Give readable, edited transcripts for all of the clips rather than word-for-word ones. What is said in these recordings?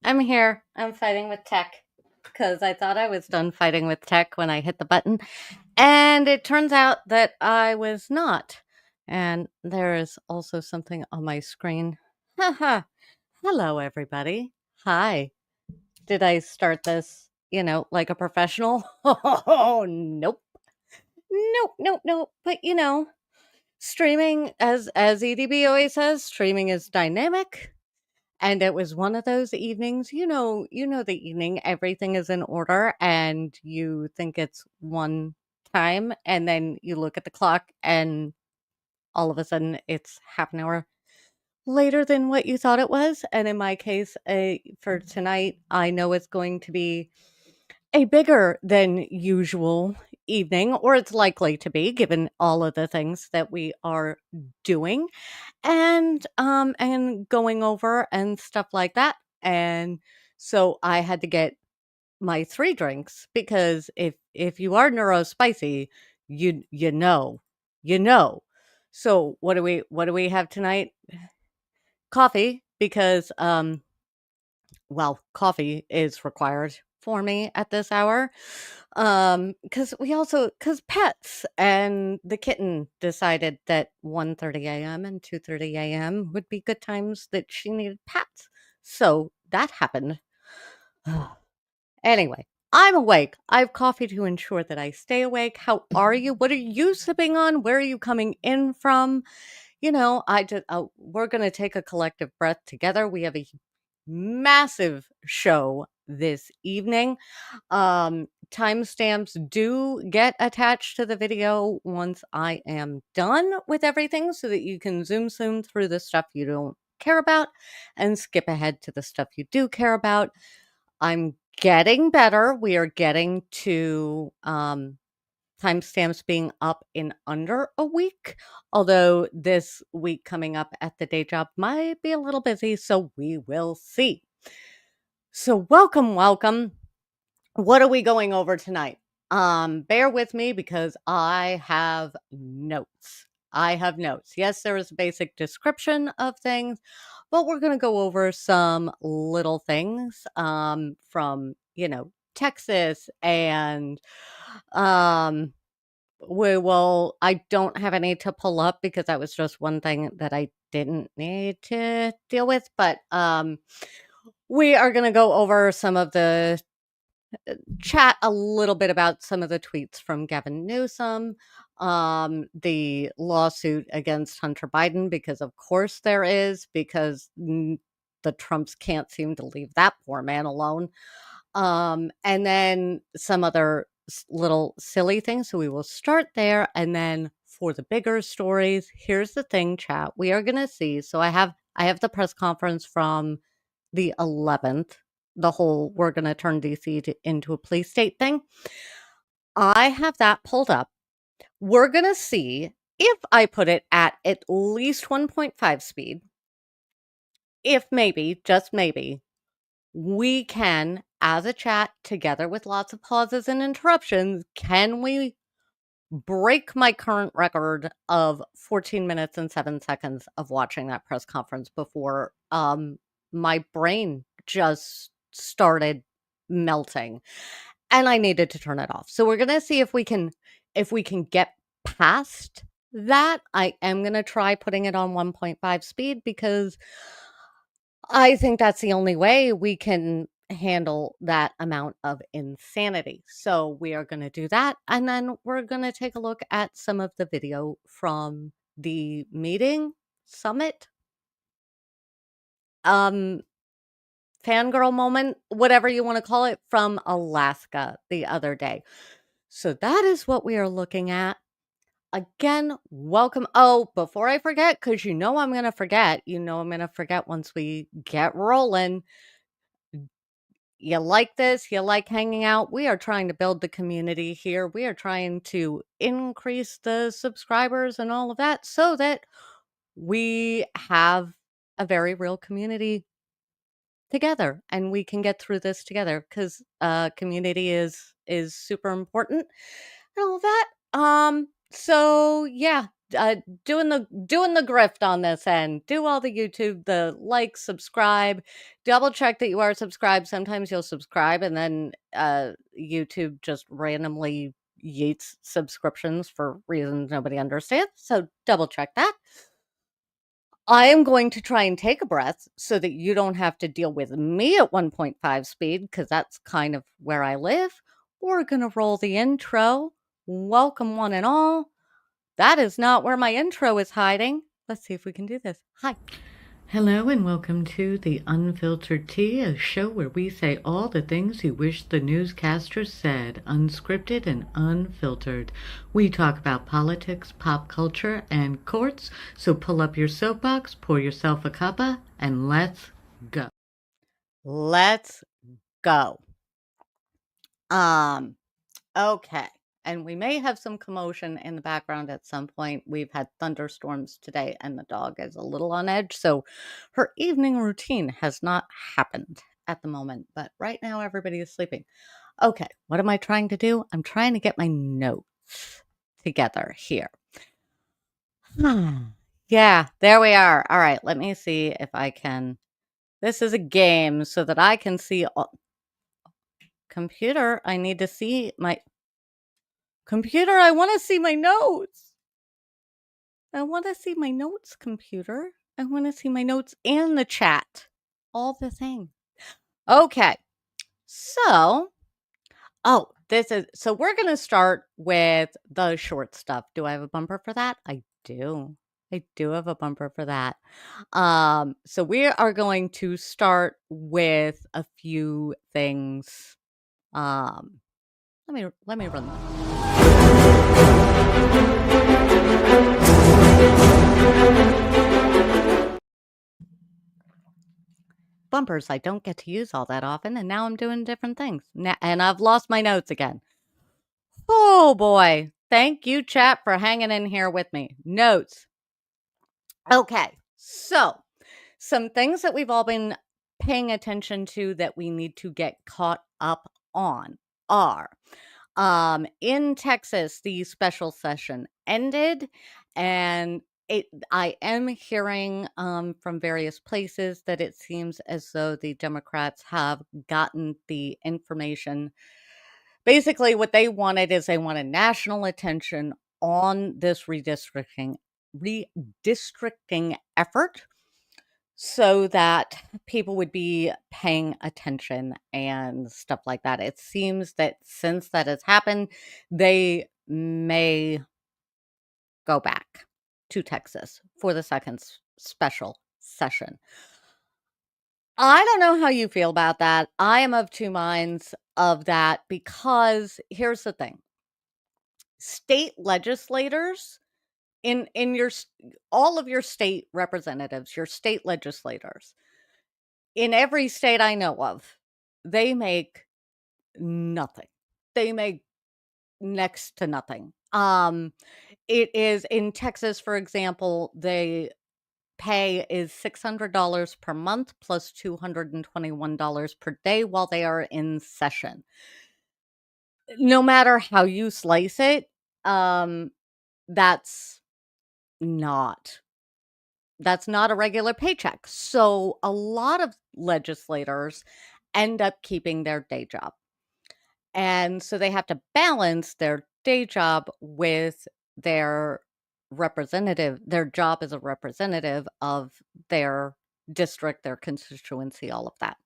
I'm here. I'm fighting with tech because I thought I was done fighting with tech when I hit the button, and it turns out that I was not. And there is also something on my screen. Haha. Hello, everybody. Hi. Did I start this, like a professional? Oh, nope. Nope, nope, nope. But streaming, as EDB always says, streaming is dynamic. And it was one of those evenings, the evening everything is in order and you think it's one time and then you look at the clock and all of a sudden it's half an hour later than what you thought it was. And in my case, for tonight, I know it's going to be a bigger than usual evening, or it's likely to be given all of the things that we are doing and going over and stuff like that. And so I had to get my 3 drinks because if you are neurospicy, you know. You know. So what do we have tonight? Coffee because coffee is required for me at this hour. Because pets and the kitten decided that 1:30 a.m. and 2:30 a.m. would be good times that she needed pets. So that happened. Anyway, I'm awake. I have coffee to ensure that I stay awake. How are you? What are you sipping on? Where are you coming in from? We're going to take a collective breath together. We have a massive show this evening. Timestamps do get attached to the video once I am done with everything so that you can zoom through the stuff you don't care about and skip ahead to the stuff you do care about. I'm getting better. We are getting to timestamps being up in under a week, although this week coming up at the day job might be a little busy, so we will see. So welcome, welcome. What are we going over tonight? Bear with me because I have notes. I have notes. Yes, there is a basic description of things, but we're going to go over some little things from, Texas and um I don't have any to pull up because that was just one thing that I didn't need to deal with, but we are going to go over some of the chat a little bit about some of the tweets from Gavin Newsom, the lawsuit against Hunter Biden, because of course there is, because the Trumps can't seem to leave that poor man alone. And then some other little silly things. So we will start there. And then for the bigger stories, here's the thing, chat. We are going to see. So I have the press conference from the 11th, the whole we're going to turn DC into a police state thing. I have that pulled up. We're going to see if I put it at least 1.5 speed, if maybe, just maybe, we can, as a chat, together with lots of pauses and interruptions, can we break my current record of 14 minutes and 7 seconds of watching that press conference before my brain just started melting and I needed to turn it off. So we're going to see if we can get past that. I am going to try putting it on 1.5 speed because I think that's the only way we can handle that amount of insanity. So we are going to do that. And then we're going to take a look at some of the video from the meeting, summit, fangirl moment, whatever you want to call it, from Alaska the other day. So that is what we are looking at. Again, welcome. Oh, before I forget, because I'm going to forget, I'm going to forget once we get rolling. You like this, you like hanging out. We are trying to build the community here. We are trying to increase the subscribers and all of that so that we have a very real community together and we can get through this together because community is super important and all that. So yeah, doing the grift on this end. Do all the YouTube, the like, subscribe, double check that you are subscribed. Sometimes you'll subscribe and then YouTube just randomly yeets subscriptions for reasons nobody understands. So double check that. I am going to try and take a breath so that you don't have to deal with me at 1.5 speed because that's kind of where I live. We're going to roll the intro. Welcome, one and all. That is not where my intro is hiding. Let's see if we can do this. Hi. Hello and welcome to The Unfiltered Tea, a show where we say all the things you wish the newscasters said, unscripted and unfiltered. We talk about politics, pop culture, and courts, so pull up your soapbox, pour yourself a cuppa, and let's go. Let's go. Okay. And we may have some commotion in the background at some point. We've had thunderstorms today, and the dog is a little on edge. So her evening routine has not happened at the moment. But right now, everybody is sleeping. Okay. What am I trying to do? I'm trying to get my notes together here. Yeah, there we are. All right. Let me see if I can. This is a game so that I can see. Computer, I need to see my. Computer, I want to see my notes. I want to see my notes, computer. I want to see my notes and the chat. All the thing. Okay. So, so we're going to start with the short stuff. Do I have a bumper for that? I do. I do have a bumper for that. So we are going to start with a few things. Let me run that. Bumpers I don't get to use all that often, and now I'm doing different things. And I've lost my notes again. Oh boy. Thank you, chat, for hanging in here with me. Notes. Okay. So, some things that we've all been paying attention to that we need to get caught up on are in Texas, the special session ended, and I am hearing from various places that it seems as though the Democrats have gotten the information. Basically, what they wanted is they wanted national attention on this redistricting effort so that people would be paying attention and stuff like that. It seems that since that has happened, they may go back to Texas for the second special session. I don't know how you feel about that. I am of two minds of that because here's the thing. State legislators in your all of your state representatives, your state legislators, in every state I know of, they make nothing. They make next to nothing. It is in Texas, for example, they pay is $600 per month plus $221 per day while they are in session. No matter how you slice it, that's not a regular paycheck. So a lot of legislators end up keeping their day job. And so they have to balance their day job with their job as a representative of their district, their constituency, all of that.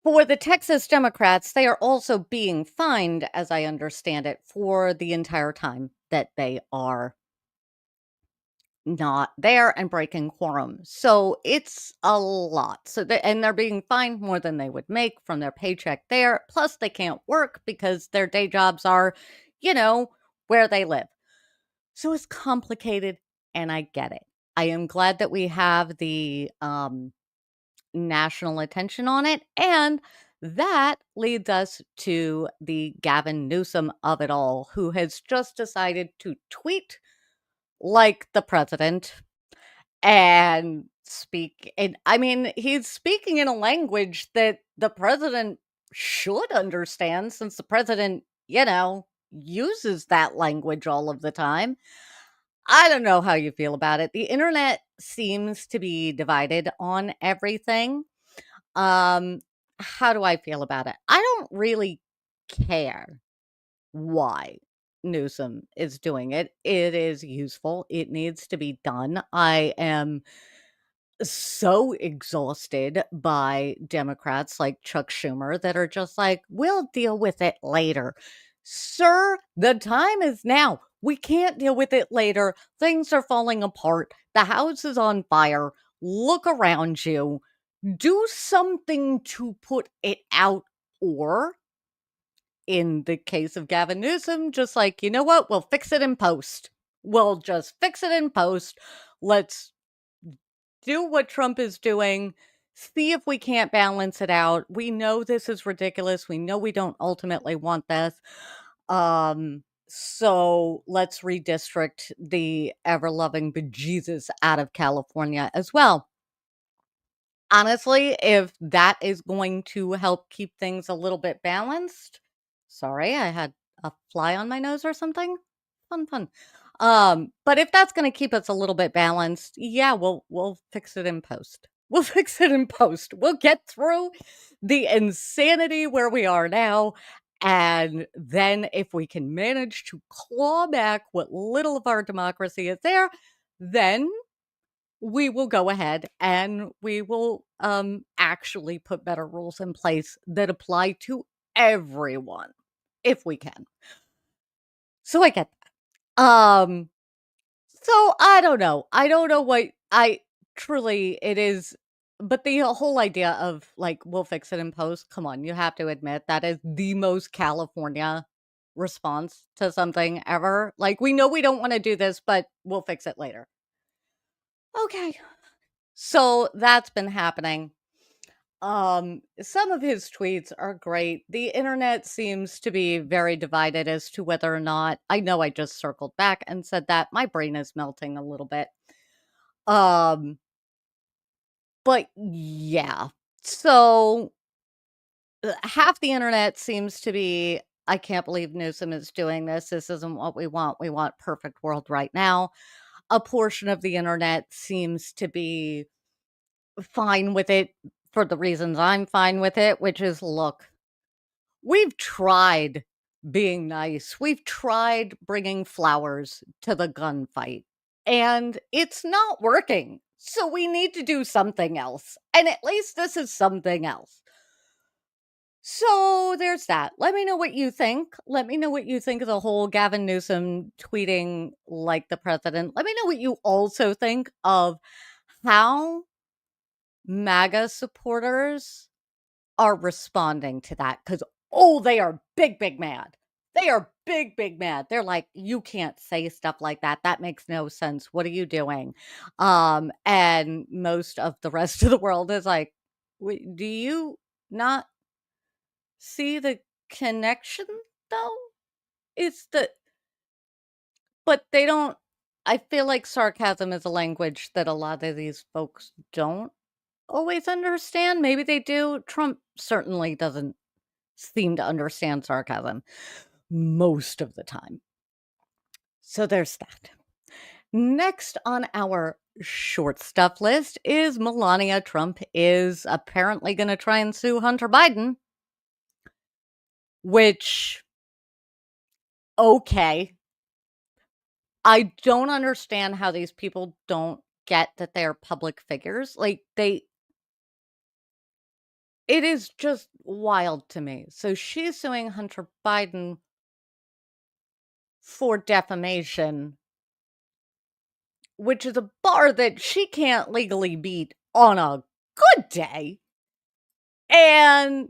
For the Texas Democrats, they are also being fined, as I understand it, for the entire time that they are not there and breaking quorum. So it's a lot. And they're being fined more than they would make from their paycheck there. Plus, they can't work because their day jobs are, where they live. So it's complicated, and I get it. I am glad that we have the national attention on it, and that leads us to the Gavin Newsom of it all, who has just decided to tweet like the president and speak. And I mean, he's speaking in a language that the president should understand, since the president, uses that language all of the time. I don't know how you feel about it. The internet seems to be divided on everything. Um, how do I feel about it? I don't really care why Newsom is doing it. It is useful. It needs to be done. I am so exhausted by Democrats like Chuck Schumer that are just like, we'll deal with it later. Sir, the time is now. We can't deal with it later. Things are falling apart. The house is on fire. Look around you. Do something to put it out. Or, in the case of Gavin Newsom, just like, you know what? We'll fix it in post. We'll just fix it in post. Let's do what Trump is doing, see if we can't balance it out. We know this is ridiculous. We know we don't ultimately want this. So let's redistrict the ever loving bejesus out of California as well. Honestly, if that is going to help keep things a little bit balanced, sorry, I had a fly on my nose or something. Fun. But if that's gonna keep us a little bit balanced, yeah, we'll fix it in post. We'll fix it in post. We'll get through the insanity where we are now, and then if we can manage to claw back what little of our democracy is there, then we will go ahead and we will actually put better rules in place that apply to everyone if we can. So I get that. So I don't know. I don't know what I truly it is, but the whole idea of like we'll fix it in post, come on, you have to admit that is the most California response to something ever. Like we know we don't want to do this, but we'll fix it later. Okay. So that's been happening. Some of his tweets are great. The internet seems to be very divided as to whether or not I know I just circled back and said that my brain is melting a little bit. Um, but yeah. So half the internet seems to be I can't believe Newsom is doing this. This isn't what we want. We want perfect world right now. A portion of the internet seems to be fine with it for the reasons I'm fine with it, which is look, we've tried being nice. We've tried bringing flowers to the gunfight, and it's not working. So we need to do something else. And at least this is something else. So there's that. Let me know what you think. Let me know what you think of the whole Gavin Newsom tweeting like the president. Let me know what you also think of how MAGA supporters are responding to that because, oh, they are big mad. They are big mad. They're like, you can't say stuff like that. That makes no sense. What are you doing? And most of the rest of the world is like, do you not see the connection though? It's the, but they don't, I feel like sarcasm is a language that a lot of these folks don't always understand. Maybe they do. Trump certainly doesn't seem to understand sarcasm most of the time. So there's that. Next on our short stuff list is Melania Trump is apparently going to try and sue Hunter Biden, which, okay. I don't understand how these people don't get that they're public figures. Like it is just wild to me. So she's suing Hunter Biden for defamation, which is a bar that she can't legally beat on a good day. And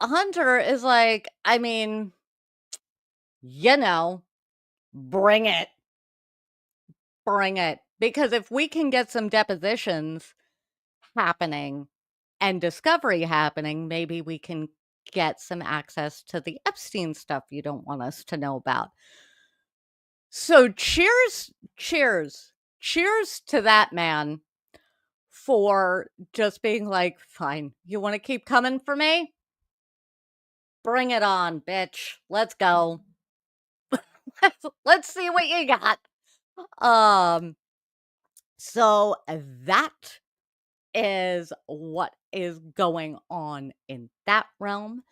Hunter is like, I mean, bring it. Bring it. Because if we can get some depositions happening and discovery happening, maybe we can get some access to the Epstein stuff you don't want us to know about. So cheers to that man for just being like, fine, you want to keep coming for me? Bring it on, bitch. Let's go. Let's see what you got. Um, so that is what is going on in that realm.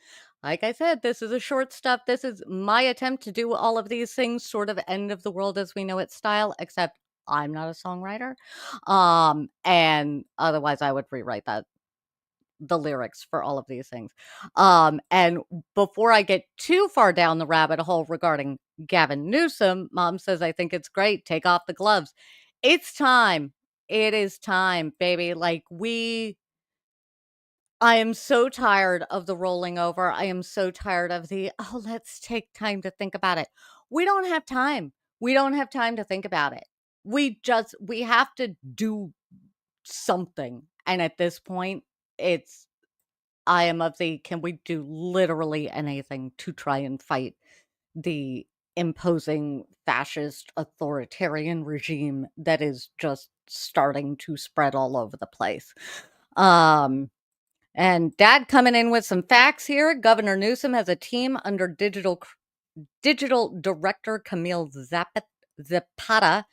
Like I said, this is a short stuff. This is my attempt to do all of these things sort of end of the world as we know it style, except I'm not a songwriter. And otherwise I would rewrite the lyrics for all of these things. And before I get too far down the rabbit hole regarding Gavin Newsom, Mom says, I think it's great. Take off the gloves. It's time. It is time, baby. I am so tired of the rolling over. I am so tired of oh, let's take time to think about it. We don't have time. We don't have time to think about it. We have to do something. And at this point, it's I am of can we do literally anything to try and fight the imposing fascist authoritarian regime that is just starting to spread all over the place. And Dad coming in with some facts here. Governor Newsom has a team under digital director Camille Zapata.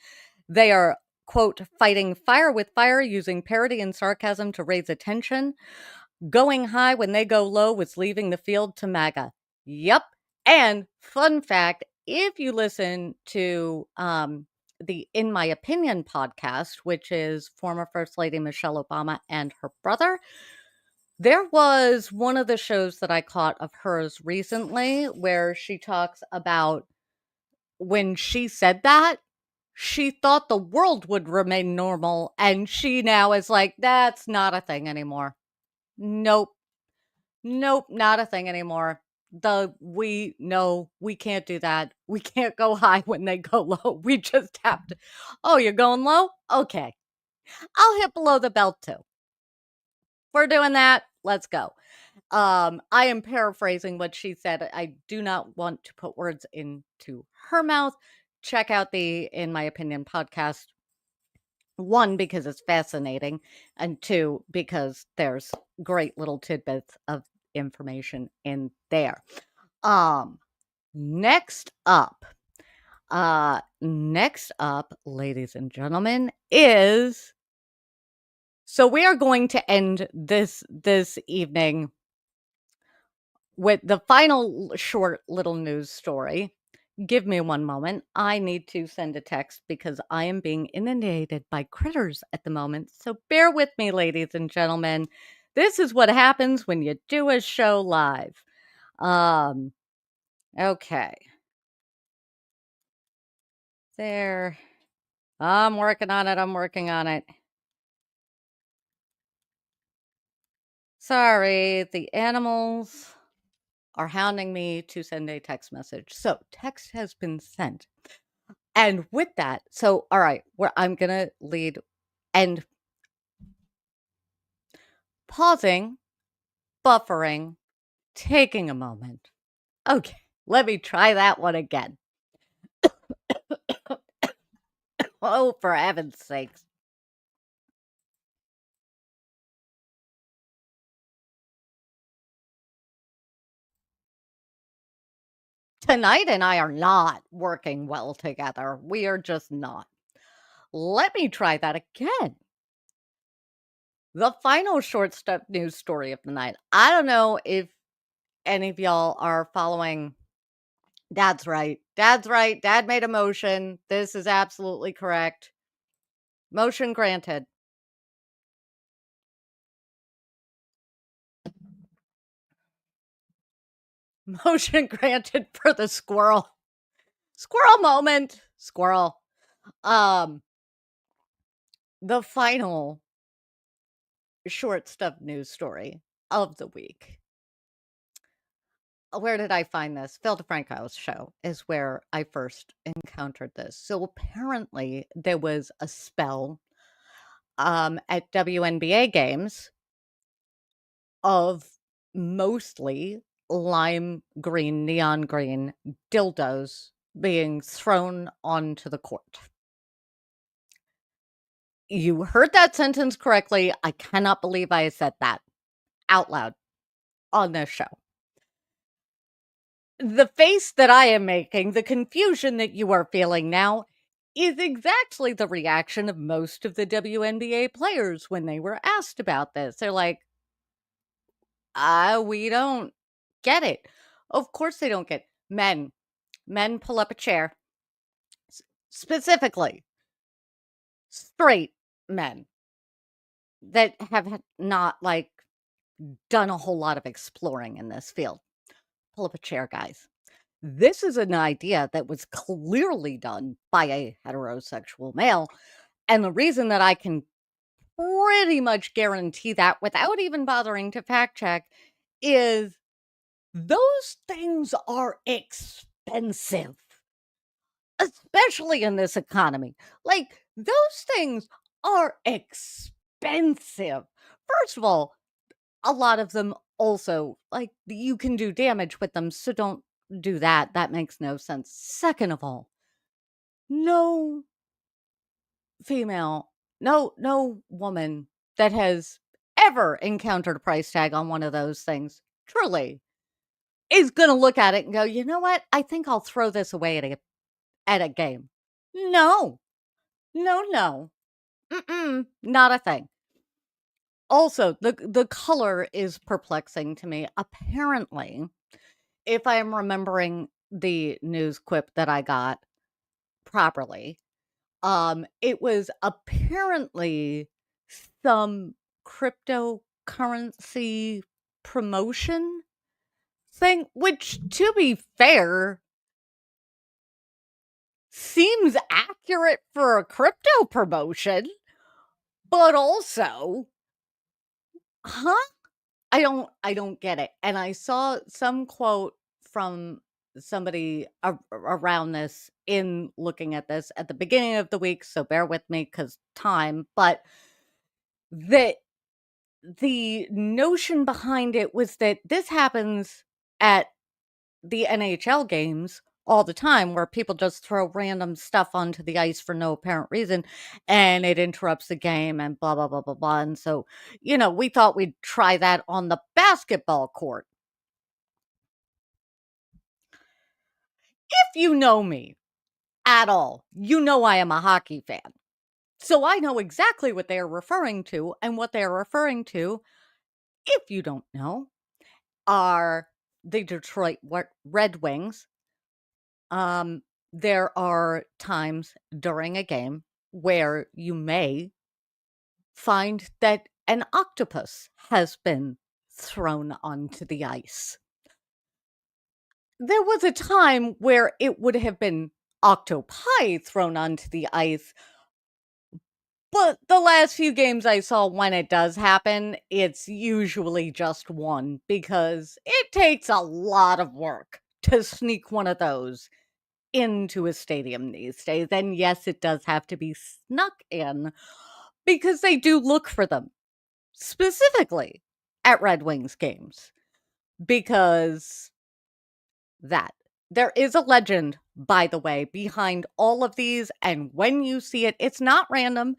They are, quote, fighting fire with fire using parody and sarcasm to raise attention. Going high when they go low was leaving the field to MAGA. Yep. And fun fact, if you listen to the In My Opinion podcast, which is former First Lady Michelle Obama and her brother, there was one of the shows that I caught of hers recently where she talks about when she said that, she thought the world would remain normal. And she now is like, that's not a thing anymore. Nope. Nope, not a thing anymore. We can't do that. We can't go high when they go low. We just have to. Oh, you're going low? Okay. I'll hit below the belt too. We're doing that. Let's go. I am paraphrasing what she said. I do not want to put words into her mouth. Check out the In My Opinion podcast. One, because it's fascinating, and two, because there's great little tidbits of information in there. Um, next up, ladies and gentlemen, is so we are going to end this evening with the final short little news story. Give me one moment. I need to send a text because I am being inundated by critters at the moment. So bear with me, ladies and gentlemen. This is what happens when you do a show live. Okay. There. I'm working on it. I'm working on it. Sorry, the animals are hounding me to send a text message. So, text has been sent. And with that, so all right, I'm going to lead and pausing, buffering, taking a moment. Okay, let me try that one again. Oh, for heaven's sakes. Tonight and I are not working well together. We are just not. Let me try that again. The final short stuff news story of the night. I don't know if any of y'all are following. Dad's right. Dad's right. Dad made a motion. This is absolutely correct. Motion granted. Motion granted for the squirrel. Squirrel moment. Squirrel. The final short stuff news story of the week. Where did I find this? Phil DeFranco's show is where I first encountered this. So apparently there was a spell at WNBA games of mostly lime green, neon green dildos being thrown onto the court. You heard that sentence correctly. I cannot believe I said that out loud on this show. The face that I am making, the confusion that you are feeling now, is exactly the reaction of most of the WNBA players when they were asked about this. They're like, we don't get it. Of course they don't get men. Men pull up a chair. Specifically, straight men that have not like done a whole lot of exploring in this field. Pull up a chair, guys. This is an idea that was clearly done by a heterosexual male. And the reason that I can pretty much guarantee that without even bothering to fact check is those things are expensive, especially in this economy. Like, those things are expensive. First of all, a lot of them also, like, you can do damage with them, so don't do that. That makes no sense. Second of all, no female, no woman that has ever encountered a price tag on one of those things, truly, is gonna look at it and go, "You know what? I think I'll throw this away at a game." No. No, no. Mm-mm, not a thing. Also, the color is perplexing to me. Apparently, if I am remembering the news quip that I got properly, it was apparently some cryptocurrency promotion thing, which, to be fair, seems accurate for a crypto promotion, but also, huh? I don't get it. And I saw some quote from somebody around this in looking at this at the beginning of the week, so bear with me cuz time, but that the notion behind it was that this happens at the NHL games all the time where people just throw random stuff onto the ice for no apparent reason and it interrupts the game and blah blah blah blah blah. And so, we thought we'd try that on the basketball court. If you know me at all, you know I am a hockey fan. So I know exactly what they are referring to, and what they are referring to, if you don't know, are the Detroit Red Wings. There are times during a game where you may find that an octopus has been thrown onto the ice. There was a time where it would have been octopi thrown onto the ice, but the last few games I saw when it does happen, it's usually just one because it takes a lot of work to sneak one of those into a stadium these days. And yes, it does have to be snuck in because they do look for them specifically at Red Wings games because that. There is a legend, by the way, behind all of these. And when you see it, it's not random.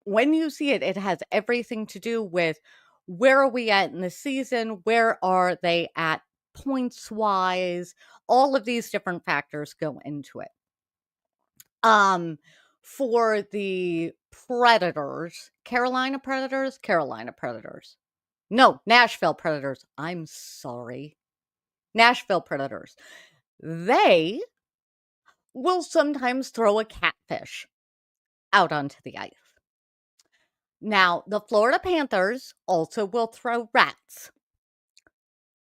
When you see it, it has everything to do with where are we at in the season? Where are they at points wise? All of these different factors go into it. For the Predators, Carolina Predators. No, Nashville Predators. I'm sorry. Nashville Predators. They will sometimes throw a catfish out onto the ice. Now, the Florida Panthers also will throw rats.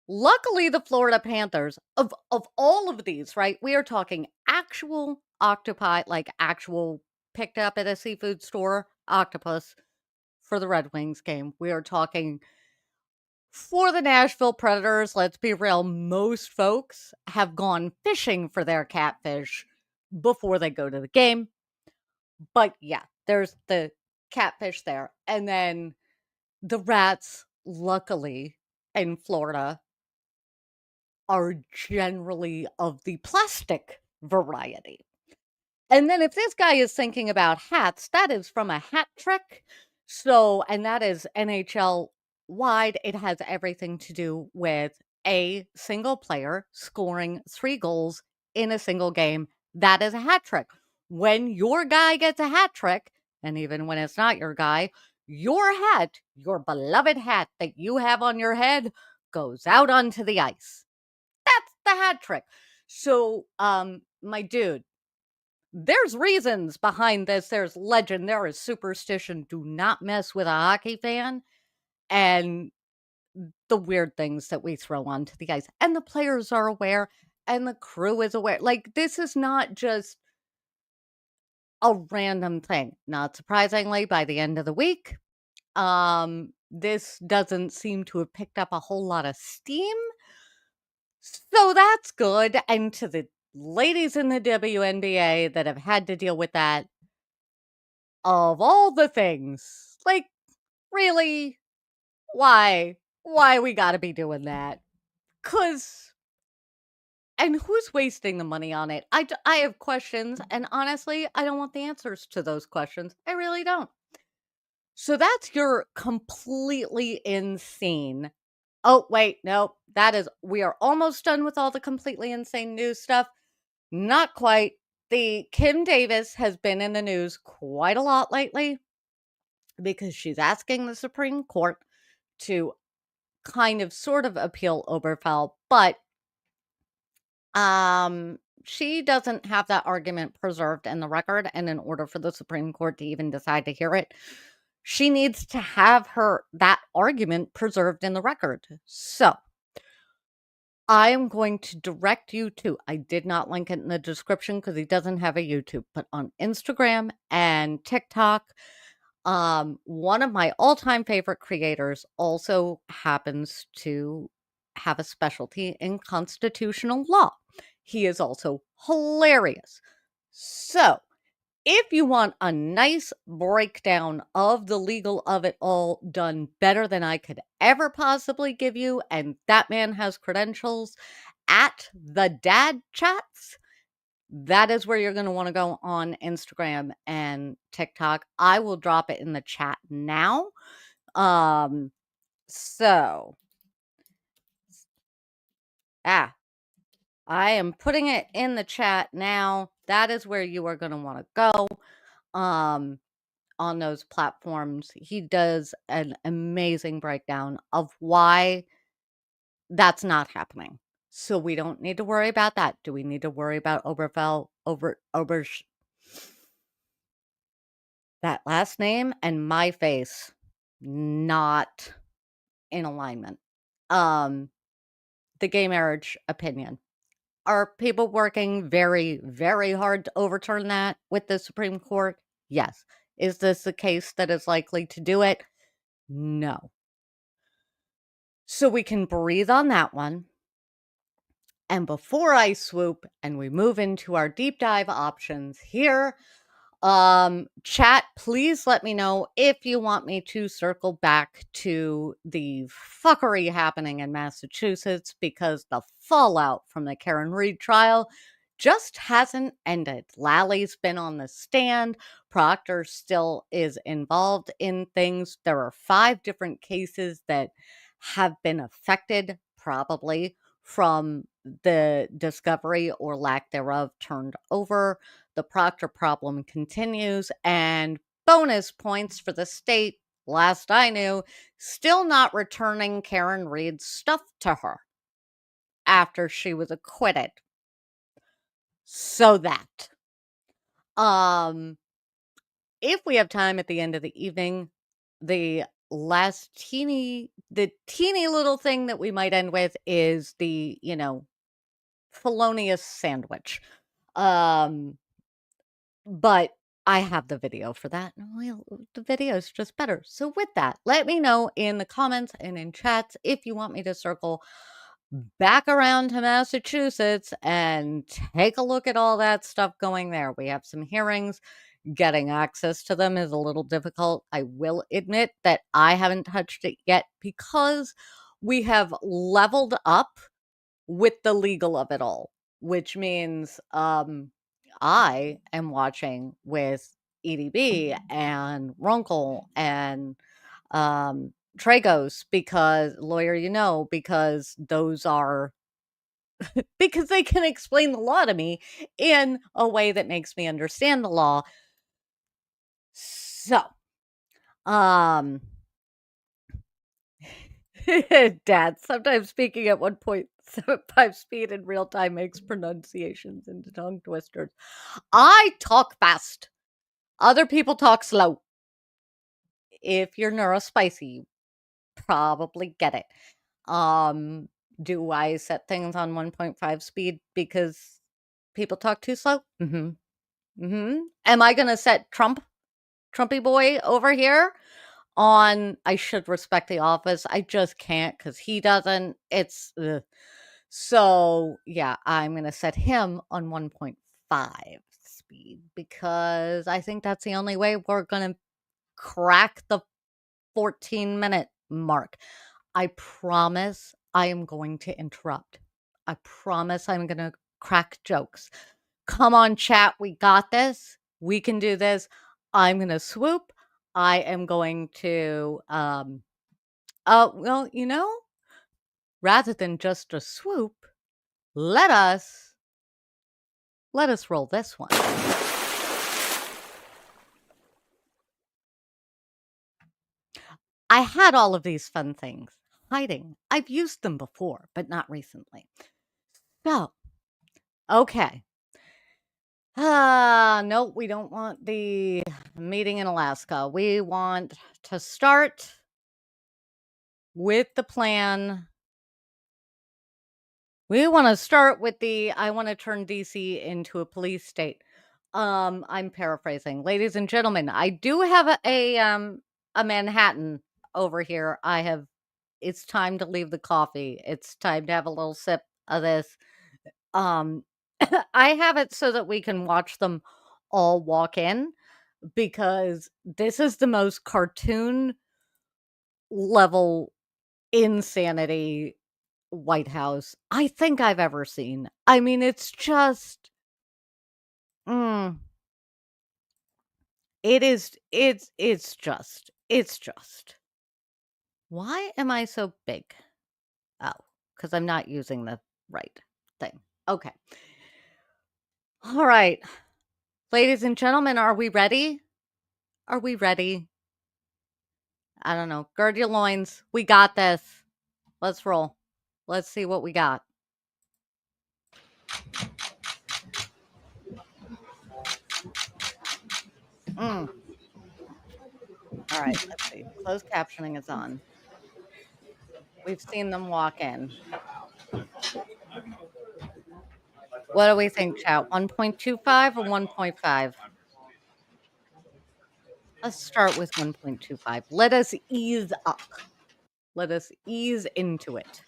Luckily, the Florida Panthers, of all of these, right? We are talking actual octopi, like actual picked up at a seafood store octopus for the Red Wings game. We are talking for the Nashville Predators, let's be real, most folks have gone fishing for their catfish before they go to the game. But yeah, there's the catfish there. And then the rats, luckily, in Florida, are generally of the plastic variety. And then if this guy is thinking about hats, that is from a hat trick. So, and that is NHL wide. It has everything to do with a single player scoring 3 goals in a single game. That is a hat trick. When your guy gets a hat trick, and even when it's not your guy, your hat, your beloved hat that you have on your head, goes out onto the ice. That's the hat trick. So, my dude, there's reasons behind this. There's legend. There is superstition. Do not mess with a hockey fan and the weird things that we throw onto the ice. And the players are aware and the crew is aware. Like, this is not just a random thing. Not surprisingly, by the end of the week, this doesn't seem to have picked up a whole lot of steam. So that's good. And to the ladies in the WNBA that have had to deal with that, of all the things, like, really, why? Why we gotta be doing that? 'Cause and who's wasting the money on it? I have questions, and honestly, I don't want the answers to those questions. I really don't. So that's your completely insane. Oh, wait, no, we are almost done with all the completely insane news stuff. Not quite. The Kim Davis has been in the news quite a lot lately because she's asking the Supreme Court to kind of sort of appeal Oberfell, but she doesn't have that argument preserved in the record, and in order for the Supreme Court to even decide to hear it, she needs to have that argument preserved in the record. So I am going to direct you to, I did not link it in the description because he doesn't have a YouTube, but on Instagram and TikTok, one of my all-time favorite creators also happens to have a specialty in constitutional law. He is also hilarious. So, if you want a nice breakdown of the legal of it all done better than I could ever possibly give you, and that man has credentials at the Dad Chats, that is where you're going to want to go on Instagram and TikTok. I will drop it in the chat now. So, I am putting it in the chat now. That is where you are going to want to go. On those platforms, he does an amazing breakdown of why that's not happening. So we don't need to worry about that. Do we need to worry about that last name and my face not in alignment? The gay marriage opinion. Are people working very, very hard to overturn that with the Supreme Court? Yes. Is this a case that is likely to do it? No. So we can breathe on that one. And before I swoop and we move into our deep dive options here, chat, please let me know if you want me to circle back to the fuckery happening in Massachusetts, because the fallout from the Karen Reed trial just hasn't ended. Lally's been on the stand. Proctor still is involved in things. There are 5 different cases that have been affected, probably from the discovery or lack thereof turned over. The Proctor problem continues, and bonus points for the state, last I knew, still not returning Karen Reed's stuff to her after she was acquitted. So that. If we have time at the end of the evening, the teeny little thing that we might end with is the, felonious sandwich. But I have the video for that. Well, the video is just better. So with that, let me know in the comments and in chats if you want me to circle back around to Massachusetts and take a look at all that stuff going there. We have some hearings. Getting access to them is a little difficult. I will admit that I haven't touched it yet because we have leveled up with the legal of it all, which means I am watching with EDB and Runkle and Tragos, because lawyer, because those are because they can explain the law to me in a way that makes me understand the law. So, um, Dad, sometimes speaking at 1.75 speed in real time makes pronunciations into tongue twisters. I talk fast. Other people talk slow. If you're neurospicy, you probably get it. Do I set things on 1.5 speed because people talk too slow? Mhm. Mhm. Am I gonna set Trumpy boy over here on I should respect the office. I just can't because he doesn't. It's ugh. So yeah, I'm gonna set him on 1.5 speed because I think that's the only way we're gonna crack the 14-minute mark. I promise I am going to interrupt. I promise I'm gonna crack jokes. Come on, chat. We got this. We can do this. I'm going to swoop. I am going to, well, rather than just a swoop, let us, roll this one. I had all of these fun things hiding. I've used them before, but not recently. So, okay. No, we don't want the meeting in Alaska. We want to start with the plan. We want to start with I want to turn DC into a police state. I'm paraphrasing. Ladies and gentlemen, I do have a Manhattan over here. It's time to leave the coffee. It's time to have a little sip of this. Um I have it so that we can watch them all walk in because this is the most cartoon level insanity White House I think I've ever seen. I mean, it's just mm, it's just why am I so big? Oh, because I'm not using the right thing. Okay. All right. Ladies and gentlemen, are we ready? Are we ready? I don't know. Gird your loins. We got this. Let's roll. Let's see what we got. Mm. All right, let's see. Closed captioning is on. We've seen them walk in. What do we think, chat? 1.25 or 1.5? Let's start with 1.25. Let us ease up. Let us ease into it.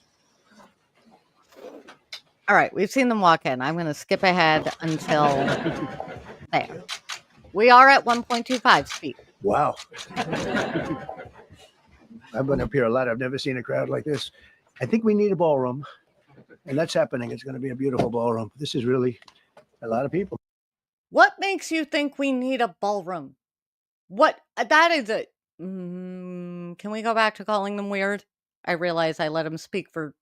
All right, we've seen them walk in. I'm going to skip ahead until there. We are at 1.25 speed. Wow. I've been up here a lot. I've never seen a crowd like this. I think we need a ballroom, and that's happening. It's going to be a beautiful ballroom. This is really a lot of people. What makes you think we need a ballroom? What? That is a. Can we go back to calling them weird? I realize I let them speak for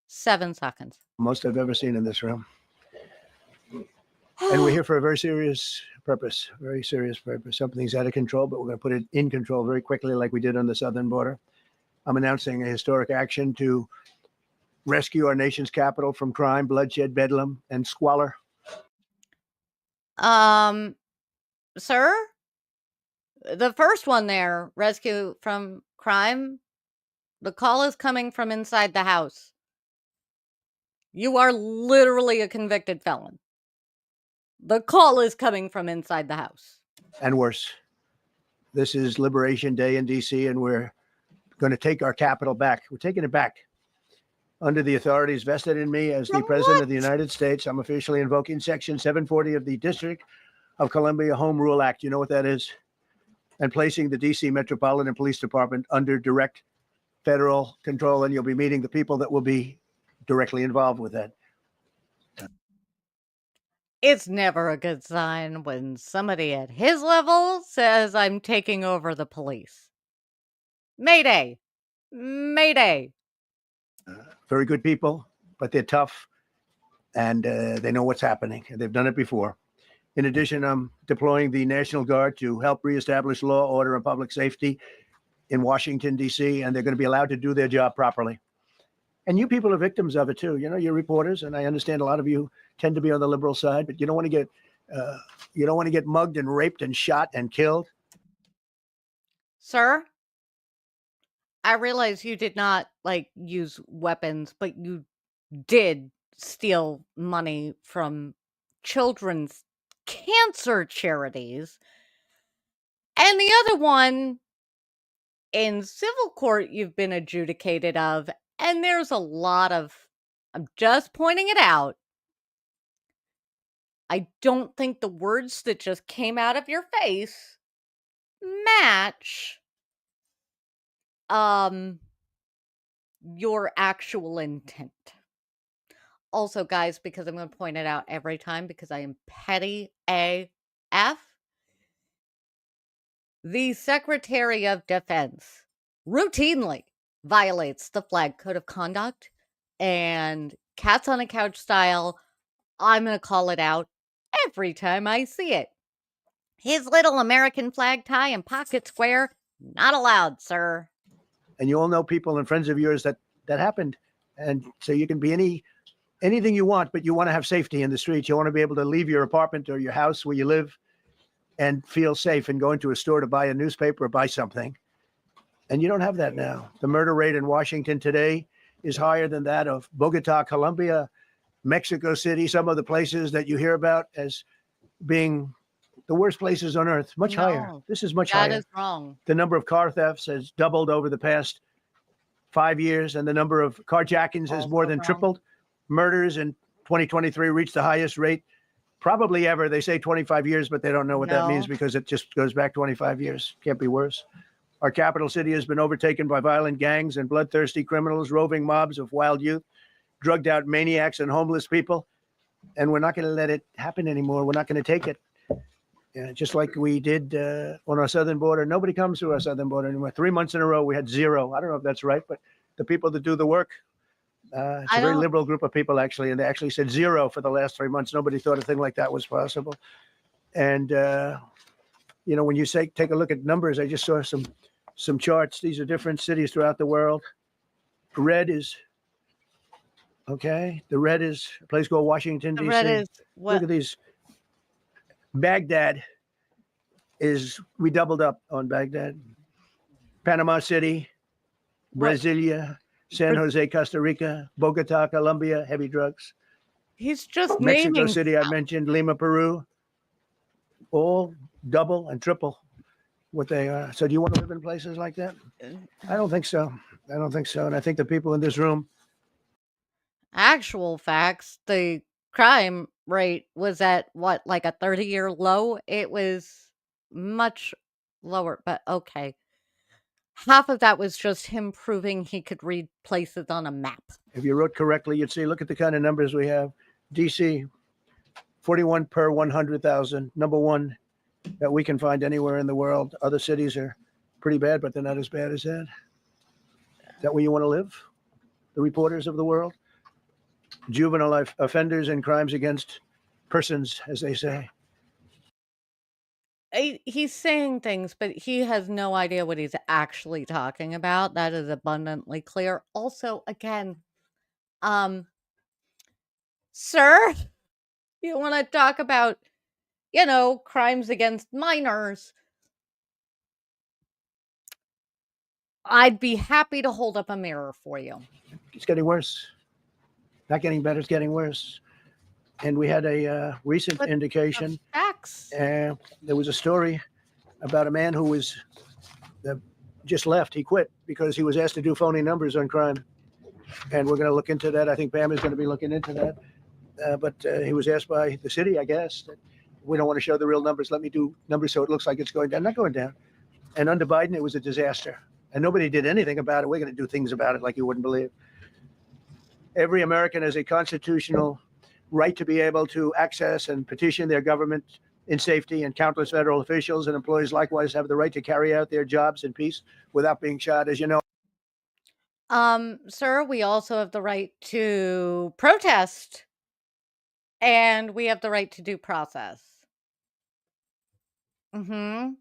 7 seconds. Most I've ever seen in this room. And we're here for a very serious purpose, very serious purpose. Something's out of control, but we're going to put it in control very quickly like we did on the southern border. I'm announcing a historic action to rescue our nation's capital from crime, bloodshed, bedlam, and squalor. Sir? The first one there, rescue from crime, the call is coming from inside the house. You are literally a convicted felon. The call is coming from inside the house. And worse. This is Liberation Day in DC, and we're going to take our capital back. We're taking it back. Under the authorities vested in me as the President of the United States, I'm officially invoking Section 740 of the District of Columbia Home Rule Act. You know what that is? And placing the DC Metropolitan Police Department under direct federal control. And you'll be meeting the people that will be directly involved with that. It's never a good sign when somebody at his level says I'm taking over the police. Mayday. Mayday. Very good people, but they're tough, and they know what's happening. They've done it before. In addition, I'm deploying the National Guard to help reestablish law, order, and public safety in Washington, D.C., and they're going to be allowed to do their job properly. And you people are victims of it, too. You know, you're reporters, and I understand a lot of you tend to be on the liberal side, but you don't want to get mugged and raped and shot and killed. Sir, I realize you did not use weapons, but you did steal money from children's cancer charities. And the other one, in civil court, you've been adjudicated of. And there's a lot of, I'm just pointing it out. I don't think the words that just came out of your face match your actual intent. Also, guys, because I'm going to point it out every time because I am petty AF, the Secretary of Defense routinely violates the flag code of conduct, and cats on a couch style, I'm going to call it out every time I see it. His little American flag tie and pocket square, not allowed, sir. And you all know people and friends of yours that happened. And so you can be anything you want, but you want to have safety in the streets. You want to be able to leave your apartment or your house where you live and feel safe and go into a store to buy a newspaper or buy something. And you don't have that now. The murder rate in Washington today is higher than that of Bogota, Colombia, Mexico City, some of the places that you hear about as being the worst places on earth, much higher. This is much higher. That is wrong. The number of car thefts has doubled over the past 5 years, and the number of carjackings has more than tripled. Murders in 2023 reached the highest rate probably ever. They say 25 years, but they don't know what that means because it just goes back 25 years. Can't be worse. Our capital city has been overtaken by violent gangs and bloodthirsty criminals, roving mobs of wild youth, drugged out maniacs and homeless people. And we're not going to let it happen anymore. We're not going to take it. Just like we did on our southern border. Nobody comes to our southern border anymore. 3 months in a row, we had zero. I don't know if that's right, but the people that do the work, it's a very liberal group of people, actually, and they actually said zero for the last 3 months. Nobody thought a thing like that was possible. And, when you take a look at numbers, I just saw some charts. These are different cities throughout the world. Red is, okay, the red is a place called Washington, D.C. Red is what? Look at these. Baghdad we doubled up on Baghdad. Panama City, Brasilia, San Jose, Costa Rica, Bogota, Colombia, heavy drugs. He's just Mexico naming City, I mentioned, Lima, Peru, all double and triple what they are. So do you want to live in places like that? I don't think so. And I think the people in this room. Actual facts, the crime rate was at what, like a 30-year low? It was much lower, but okay. Half of that was just him proving he could read places on a map. If you wrote correctly, you'd see, look at the kind of numbers we have. DC, 41 per 100,000, number one that we can find anywhere in the world. Other cities are pretty bad, but they're not as bad as that. Is that where you want to live? The reporters of the world? Juvenile offenders and crimes against persons, as they say. He's saying things, but he has no idea what he's actually talking about. That is abundantly clear. Also, again, sir, you want to talk about, crimes against minors? I'd be happy to hold up a mirror for you. It's getting worse. Not getting better, it's getting worse. And we had a recent indication. Facts. There was a story about a man who was just left. He quit because he was asked to do phony numbers on crime. And we're going to look into that. I think Pam is going to be looking into that. But he was asked by the city, I guess, that we don't want to show the real numbers. Let me do numbers so it looks like it's going down. Not going down. And under Biden, it was a disaster. And nobody did anything about it. We're going to do things about it like you wouldn't believe. Every American has a constitutional right to be able to access and petition their government in safety, and countless federal officials and employees likewise have the right to carry out their jobs in peace without being shot. As you know, Sir, we also have the right to protest and we have the right to due process. Mhm.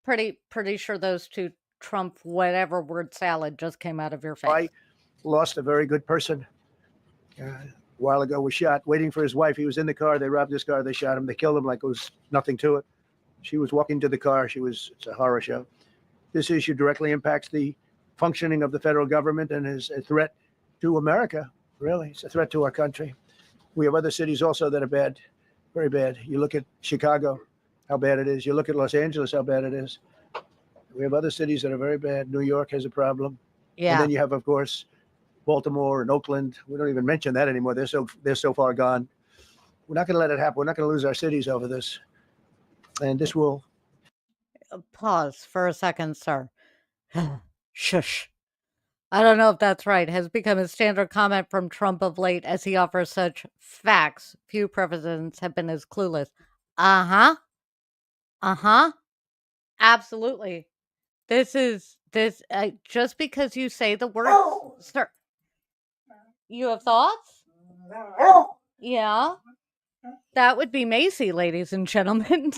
Pretty sure those two trump whatever word salad just came out of your face. I lost a very good person a while ago, was shot waiting for his wife. He was in the car. They robbed his car. They shot him. They killed him like it was nothing to it. She was walking to the car. It's a horror show. This issue directly impacts the functioning of the federal government and is a threat to America. Really, it's a threat to our country. We have other cities also that are bad, very bad. You look at Chicago, how bad it is. You look at Los Angeles, how bad it is. We have other cities that are very bad. New York has a problem. Yeah. And then you have, of course, Baltimore and Oakland. We don't even mention that anymore. They're so far gone. We're not going to let it happen. We're not going to lose our cities over this. And this will. Pause for a second, sir. Shush. I don't know if that's right. Has become a standard comment from Trump of late as he offers such facts. Few presidents have been as clueless. Uh huh. Uh huh. Absolutely. This just because you say the words, sir. You have thoughts? Yeah. That would be Macy, ladies and gentlemen.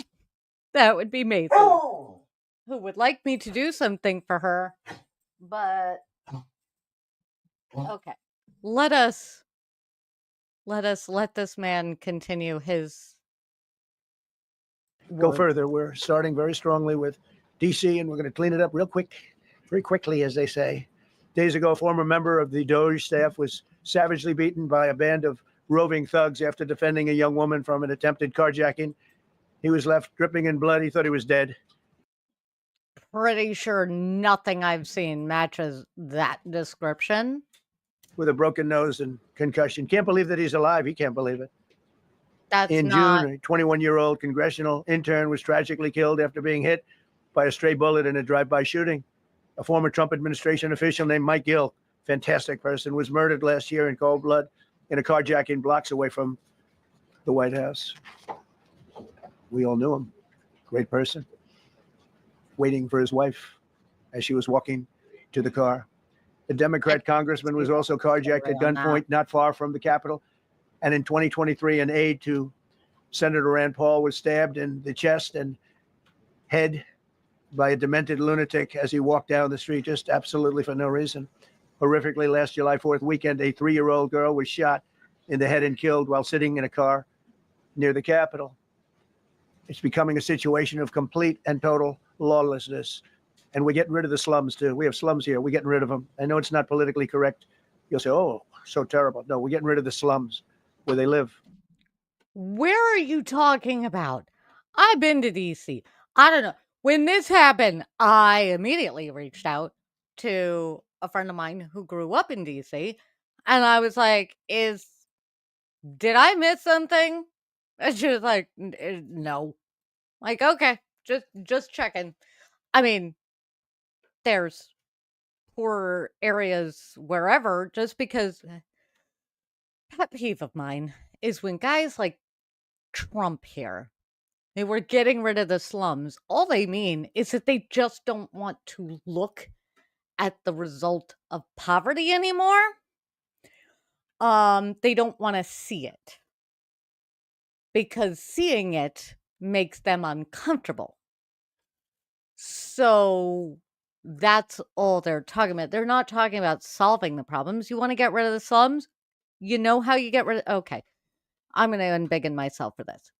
That would be Macy, who would like me to do something for her, but okay. Let this man continue his Go work. further. We're starting very strongly with DC, and we're going to clean it up very quickly, as they say. Days ago, a former member of the Doge staff was savagely beaten by a band of roving thugs after defending a young woman from an attempted carjacking. He was left dripping in blood. He thought he was dead. Pretty sure nothing I've seen matches that description. With a broken nose and concussion. Can't believe that he's alive. He can't believe it. That's in not... June, a 21-year-old congressional intern was tragically killed after being hit by a stray bullet in a drive-by shooting. A former Trump administration official named Mike Gill, fantastic person, was murdered last year in cold blood in a carjacking blocks away from the White House. We all knew him. Great person. Waiting for his wife as she was walking to the car. A Democrat congressman was also carjacked at gunpoint not far from the Capitol. And in 2023, an aide to Senator Rand Paul was stabbed in the chest and head by a demented lunatic as he walked down the street, just absolutely for no reason. Horrifically, last July 4th weekend, a 3-year-old girl was shot in the head and killed while sitting in a car near the Capitol. It's becoming a situation of complete and total lawlessness. And we're getting rid of the slums, too. We have slums here. We're getting rid of them. I know it's not politically correct. You'll say, oh, so terrible. No, we're getting rid of the slums where they live. Where are you talking about? I've been to DC. I don't know. When this happened, I immediately reached out to a friend of mine who grew up in DC. And I was like, did I miss something? And she was like, no. Like, okay, just checking. I mean, there's poor areas wherever, just because pet peeve of mine is when guys like Trump here, they were getting rid of the slums. All they mean is that they just don't want to look at the result of poverty anymore. They don't want to see it because seeing it makes them uncomfortable. So that's all they're talking about. They're not talking about solving the problems. You want to get rid of the slums? You know how you get rid of... Okay. I'm going to unbiggen myself for this.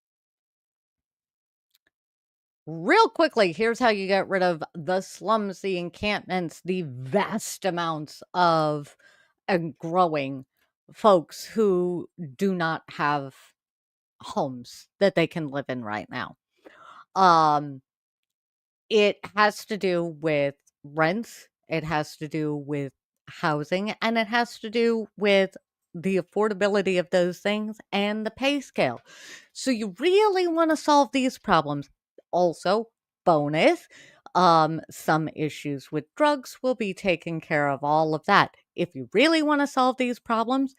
Real quickly, here's how you get rid of the slums, the encampments, the vast amounts of and growing folks who do not have homes that they can live in right now. It has to do with rents, it has to do with housing, and it has to do with the affordability of those things and the pay scale. So you really want to solve these problems. Also, bonus, some issues with drugs will be taken care of, all of that. If you really want to solve these problems,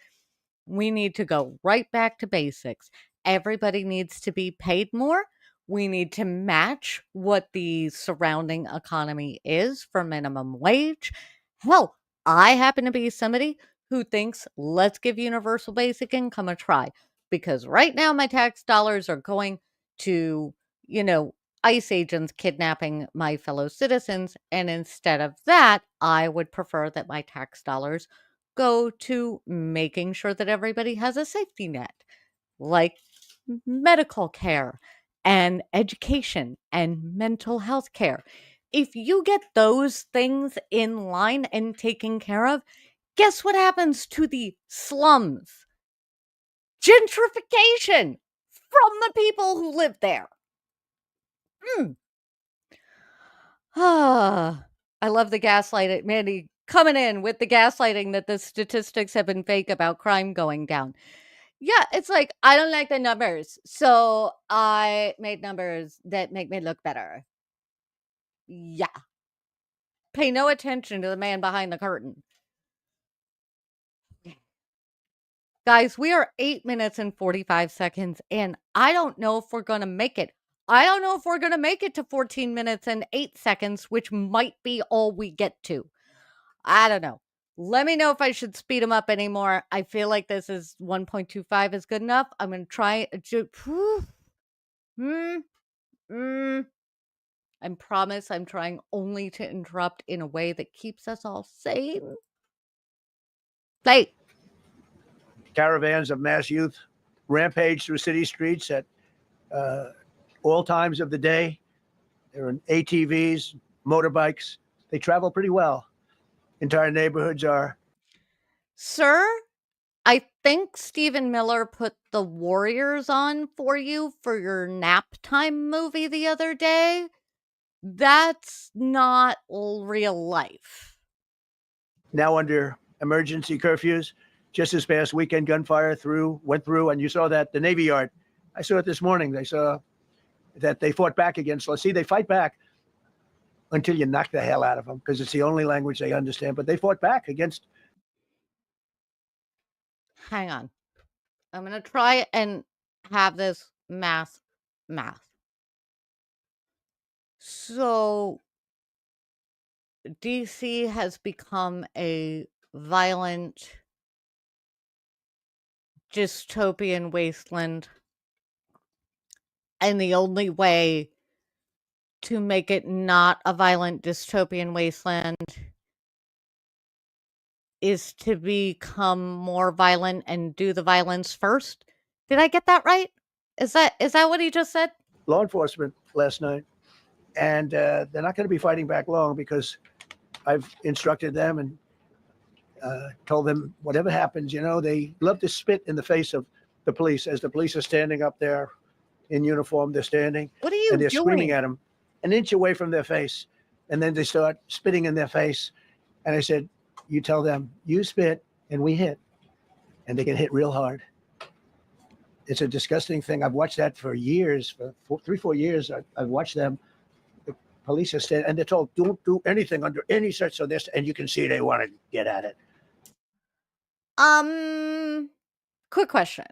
we need to go right back to basics. Everybody needs to be paid more. We need to match what the surrounding economy is for minimum wage. Hell, I happen to be somebody who thinks let's give universal basic income a try, because right now my tax dollars are going to, ICE agents kidnapping my fellow citizens. And instead of that, I would prefer that my tax dollars go to making sure that everybody has a safety net, like medical care and education and mental health care. If you get those things in line and taken care of, guess what happens to the slums? Gentrification from the people who live there. Ah, I love the gaslighting. Mandy coming in with the gaslighting that the statistics have been fake about crime going down. Yeah, it's like, I don't like the numbers, so I made numbers that make me look better. Yeah. Pay no attention to the man behind the curtain. Guys, we are 8 minutes and 45 seconds, and I don't know if we're going to make it. I don't know if we're going to make it to 14 minutes and 8 seconds, which might be all we get to. I don't know. Let me know if I should speed them up anymore. I feel like this is 1.25 is good enough. I'm going to try. I promise I'm trying only to interrupt in a way that keeps us all sane. Play. Caravans of mass youth rampage through city streets at all times of the day. They're in ATVs, motorbikes. They travel pretty well. Entire neighborhoods are. Sir, I think Stephen Miller put The Warriors on for you for your nap time movie the other day. That's not real life. Now under emergency curfews. Just this past weekend, gunfire went through, and you saw that the Navy Yard. I saw it this morning. They saw that they fought back against. Let's see, they fight back until you knock the hell out of them, because it's the only language they understand. But they fought back against. Hang on. I'm going to try and have this math. So, DC has become a violent dystopian wasteland. And the only way to make it not a violent dystopian wasteland is to become more violent and do the violence first. Did I get that right? Is that what he just said? Law enforcement last night, and they're not going to be fighting back long, because I've instructed them and told them whatever happens, they love to spit in the face of the police as the police are standing up there in uniform. They're standing. What are you and they're doing? Screaming at them an inch away from their face, and then they start spitting in their face. And I said, you tell them, you spit and we hit, and they get hit real hard. It's a disgusting thing. I've watched that for years, for 3-4 years. I've watched them. The police are standing, and they're told, don't do anything under any such. So this, and you can see they want to get at it. Quick question,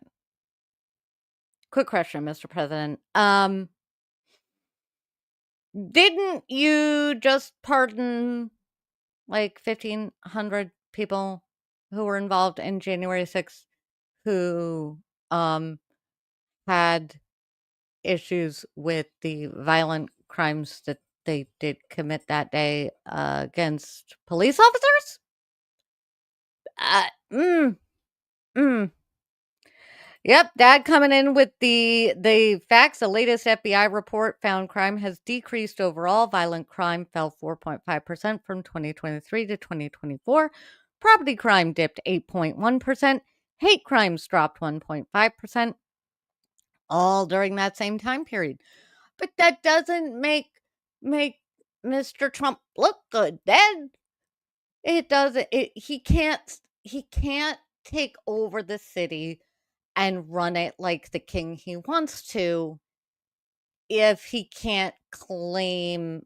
Mr. President. Didn't you just pardon like 1,500 people who were involved in January 6th who had issues with the violent crimes that they did commit that day against police officers? Yep, Dad coming in with the facts. The latest FBI report found crime has decreased overall. Violent crime fell 4.5% from 2023 to 2024. Property crime dipped 8.1%. Hate crimes dropped 1.5%. All during that same time period. But that doesn't make Mr. Trump look good, Dad. It doesn't. He can't take over the city and run it like the king he wants to if he can't claim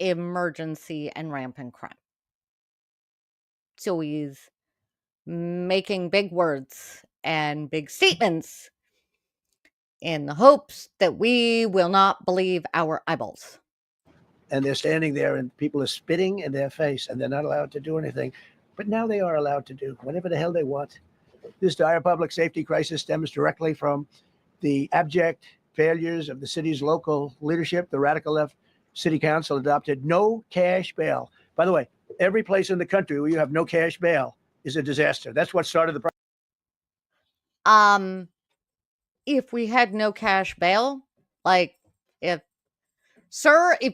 emergency and rampant crime. So he's making big words and big statements in the hopes that we will not believe our eyeballs. And they're standing there, and people are spitting in their face, and they're not allowed to do anything. But now they are allowed to do whatever the hell they want. This dire public safety crisis stems directly from the abject failures of the city's local leadership. The radical left city council adopted no cash bail. By the way, every place in the country where you have no cash bail is a disaster. That's what started the problem. If we had no cash bail, like if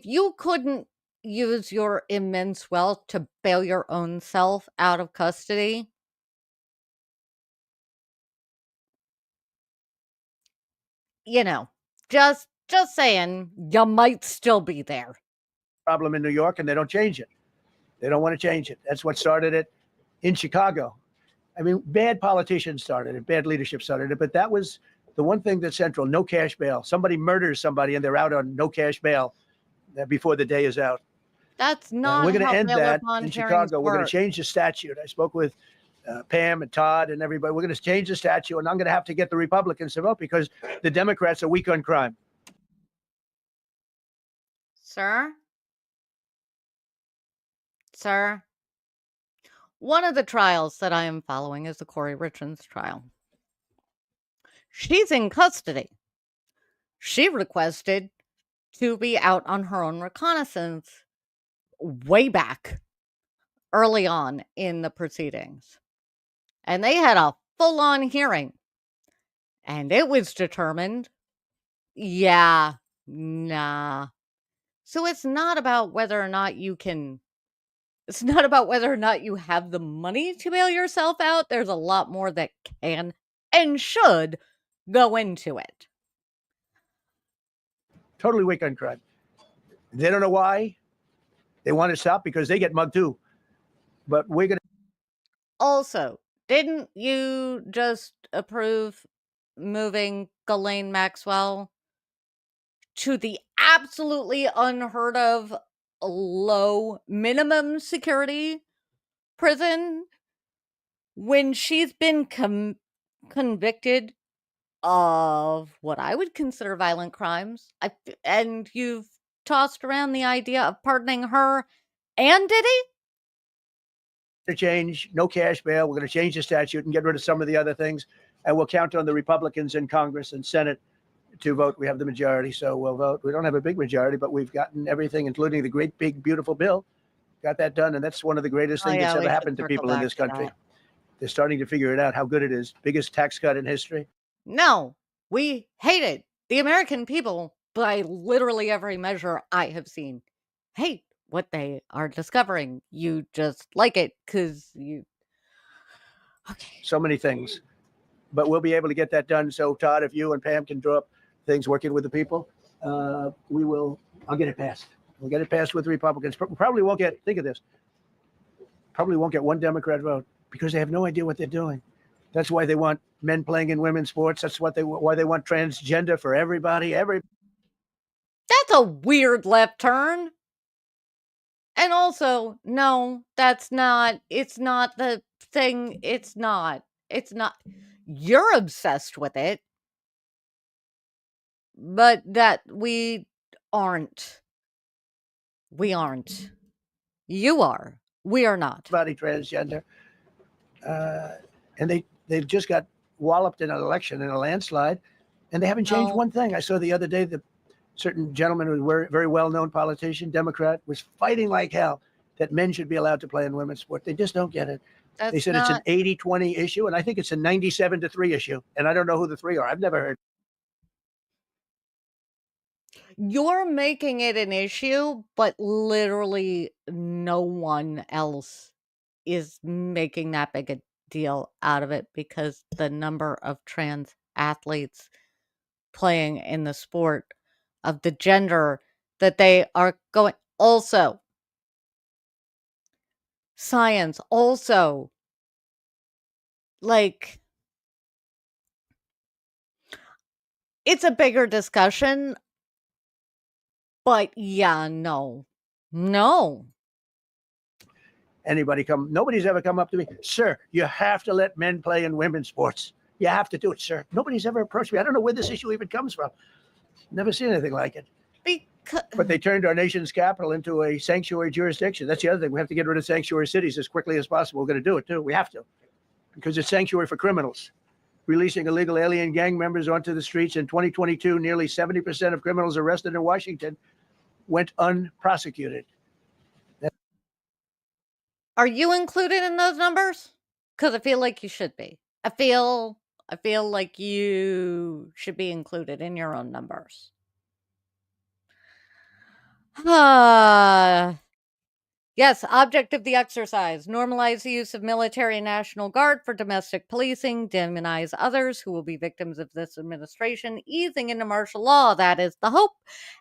you couldn't use your immense wealth to bail your own self out of custody, just saying, you might still be there. Problem in New York, and they don't change it. They don't want to change it. That's what started it in Chicago. I mean, bad politicians started it, bad leadership started it, but that was the one thing that's central: no cash bail. Somebody murders somebody and they're out on no cash bail before the day is out. That's not. We're going to end that in Chicago. Work. We're going to change the statute. I spoke with Pam and Todd and everybody. We're going to change the statute, and I'm going to have to get the Republicans to vote because the Democrats are weak on crime. Sir, one of the trials that I am following is the Corey Richards trial. She's in custody. She requested to be out on her own reconnaissance way back early on in the proceedings. And they had a full-on hearing. And it was determined, yeah, nah. So it's not about whether or not you can, it's not about whether or not you have the money to bail yourself out. There's a lot more that can and should go into it. Totally weak on crime. They don't know why. They want to stop because they get mugged too. But we're going to. Also, didn't you just approve moving Ghislaine Maxwell to the absolutely unheard of low minimum security prison when she's been convicted of what I would consider violent crimes? And you've tossed around the idea of pardoning her and Diddy? To change, no cash bail. We're going to change the statute and get rid of some of the other things. And we'll count on the Republicans in Congress and Senate to vote. We have the majority, so we'll vote. We don't have a big majority, but we've gotten everything, including the great, big, beautiful bill. Got that done, and that's one of the greatest things that's ever happened to people in this country. They're starting to figure it out, how good it is. Biggest tax cut in history. No, we hate it. The American people, by literally every measure I have seen, hate what they are discovering. You just like it because you... Okay. So many things. But we'll be able to get that done. So, Todd, if you and Pam can draw up things working with the people, I'll get it passed. We'll get it passed with the Republicans. Probably won't get, think of this, probably won't get one Democrat vote because they have no idea what they're doing. That's why they want men playing in women's sports. That's why they want transgender for everybody. That's a weird left turn. And also, no, it's not the thing. It's not. You're obsessed with it. But that we aren't. You are. We are not. Body transgender. And they've just got walloped in an election, in a landslide, and they haven't changed one thing. I saw the other day that certain gentleman who was a very well-known politician, Democrat, was fighting like hell that men should be allowed to play in women's sport. They just don't get it. They said it's an 80-20 issue, and I think it's a 97-3 issue. And I don't know who the three are. I've never heard. You're making it an issue, but literally no one else is making that big a deal out of it because the number of trans athletes playing in the sport of the gender that they are going. Also, science, also, like, it's a bigger discussion, but yeah, no. Nobody's ever come up to me, sir, you have to let men play in women's sports. You have to do it, sir. Nobody's ever approached me. I don't know where this issue even comes from. Never seen anything like it. But they turned our nation's capital into a sanctuary jurisdiction. That's the other thing. We have to get rid of sanctuary cities as quickly as possible. We're going to do it, too. We have to, because it's sanctuary for criminals. Releasing illegal alien gang members onto the streets in 2022, nearly 70% of criminals arrested in Washington went unprosecuted. Are you included in those numbers? Because I feel like you should be. I feel like you should be included in your own numbers. Yes, object of the exercise. Normalize the use of military and National Guard for domestic policing. Demonize others who will be victims of this administration. Easing into martial law. That is the hope.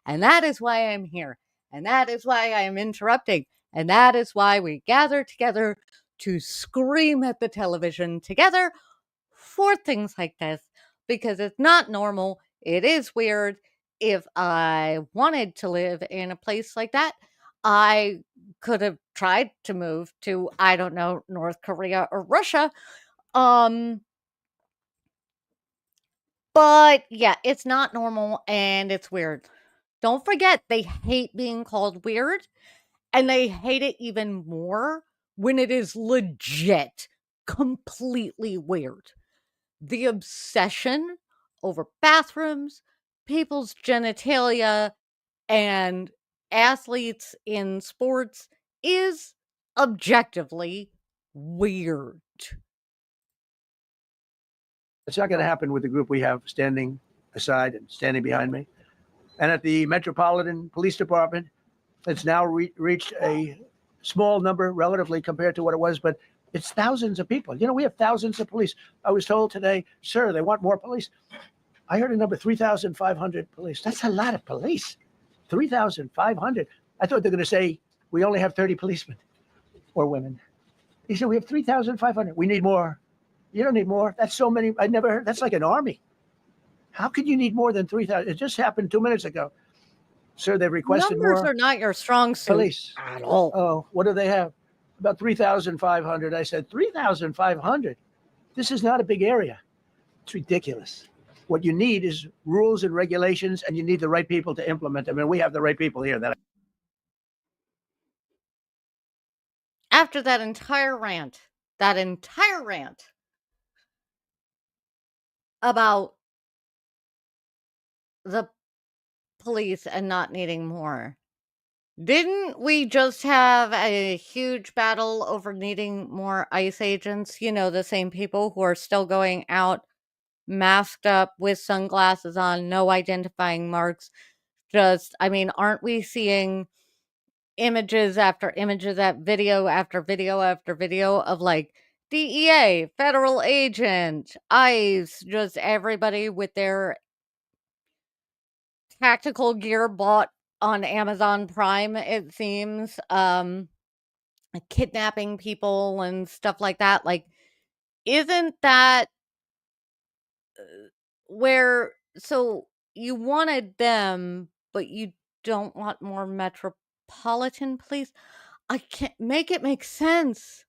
And that is why I'm here. And that is why I am interrupting. And that is why we gather together to scream at the television together for things like this. Because it's not normal. It is weird. If I wanted to live in a place like that, I could have tried to move to, I don't know, North Korea or Russia. But yeah, it's not normal and it's weird. Don't forget, they hate being called weird, and they hate it even more when it is legit, completely weird. The obsession over bathrooms, people's genitalia, and athletes in sports is objectively weird. It's not going to happen with the group we have standing aside and standing behind me. And at the Metropolitan Police Department, it's now reached a small number relatively compared to what it was, but it's thousands of people. You know, we have thousands of police. I was told today, sir, they want more police. I heard a number, 3,500 police. That's a lot of police. 3,500. I thought they were going to say, we only have 30 policemen or women. He said, we have 3,500. We need more. You don't need more. That's so many. I never heard. That's like an army. How could you need more than 3,000? It just happened 2 minutes ago. Sir, they've requested Numbers more are not your strong suit police at all. Oh, what do they have? About 3,500. I said, 3,500? This is not a big area. It's ridiculous. What you need is rules and regulations, and you need the right people to implement them. And we have the right people here. After that entire rant about the police and not needing more, didn't we just have a huge battle over needing more ICE agents? You know, the same people who are still going out masked up with sunglasses on, no identifying marks. Just, I mean, aren't we seeing images after images, that video after video after video of like DEA, federal agent, ICE, just everybody with their tactical gear bought on Amazon Prime, it seems, kidnapping people and stuff like that. Like, isn't that where, so you wanted them, but you don't want more metropolitan police? I can't make it make sense.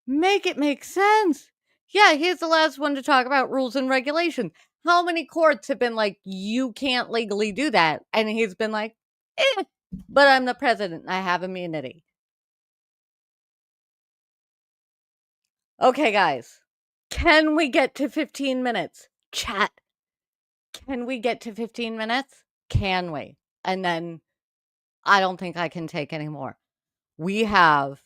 Make it make sense. Yeah, he's the last one to talk about rules and regulations. How many courts have been like, you can't legally do that? And he's been like, but I'm the president and I have immunity. Okay, guys. Can we get to 15 minutes? Chat. Can we get to 15 minutes? Can we? And then I don't think I can take any more. We have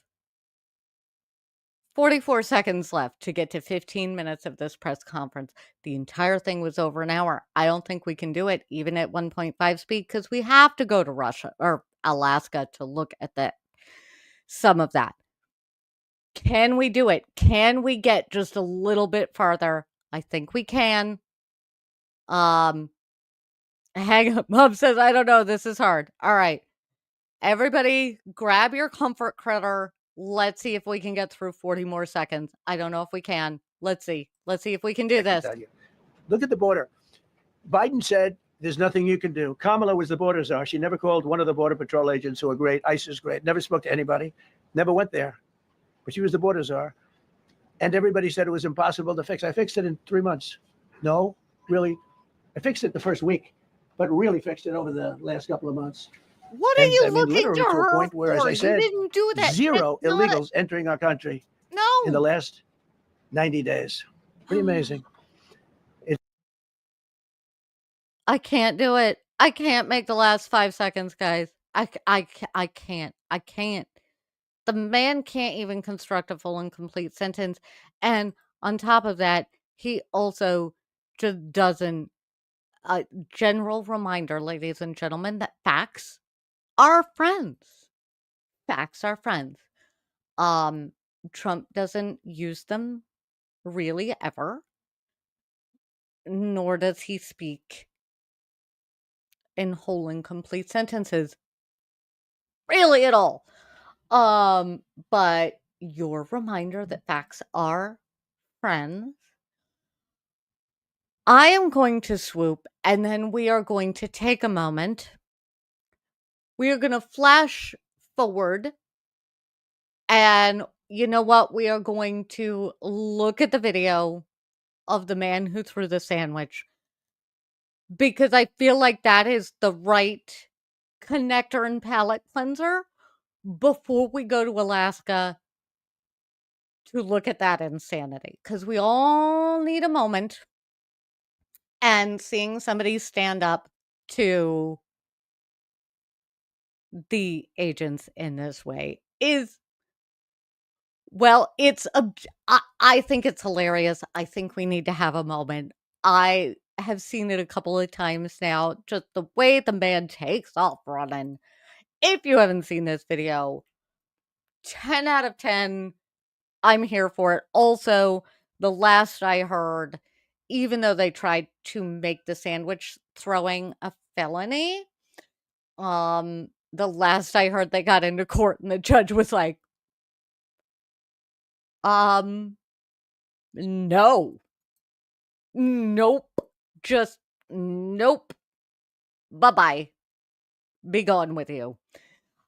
44 seconds left to get to 15 minutes of this press conference. The entire thing was over an hour. I don't think we can do it even at 1.5 speed because we have to go to Russia or Alaska to look at some of that. Can we do it? Can we get just a little bit farther? I think we can. Hang up. Mom says, I don't know. This is hard. All right. Everybody grab your comfort critter. Let's see if we can get through 40 more seconds. I don't know if we can. Let's see. Let's see if we can do this. Look at the border. Biden said there's nothing you can do. Kamala was the border czar. She never called one of the Border Patrol agents who are great. ICE is great. Never spoke to anybody. Never went there. But she was the border czar. And everybody said it was impossible to fix. I fixed it in 3 months. No, really. I fixed it the first week. but really fixed it over the last couple of months. What are And you I mean, looking literally to to a her point where, as for? I You said, didn't do that. zero That's not illegals entering our country in the no. last 90 days. Pretty amazing. I can't do it. I can't make the last 5 seconds, guys. I can't. I can't. The man can't even construct a full and complete sentence, and on top of that, he also just doesn't general reminder, ladies and gentlemen, that facts are friends. Facts are friends. Um, Trump doesn't use them really ever, nor does he speak in whole and complete sentences really at all. But your reminder that facts are friends. I am going to swoop and then we are going to take a moment. We are going to flash forward. And you know what? We are going to look at the video of the man who threw the sandwich because I feel like that is the right connector and palate cleanser before we go to Alaska to look at that insanity. Because we all need a moment. And seeing somebody stand up to the agents in this way is well, it's I think it's hilarious. I think we need to have a moment. I have seen it a couple of times now, just the way the man takes off running. If you haven't seen this video, 10 out of 10, I'm here for it. Also, the last I heard, even though they tried to make the sandwich throwing a felony, the last I heard they got into court and the judge was like, um, no. Nope. Just nope. Bye-bye. Be gone with you.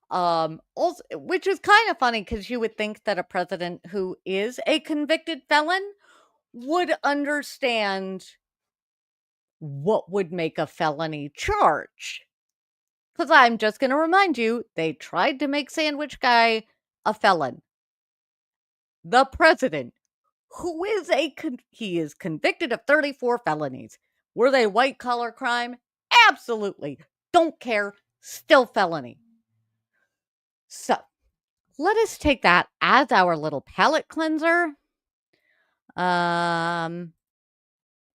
Also, which is kind of funny because you would think that a president who is a convicted felon would understand what would make a felony charge. Because I'm just going to remind you, they tried to make Sandwich Guy a felon. The president, who is he is convicted of 34 felonies. Were they white collar crime? Absolutely. Don't care. Still felony. So let us take that as our little palate cleanser. I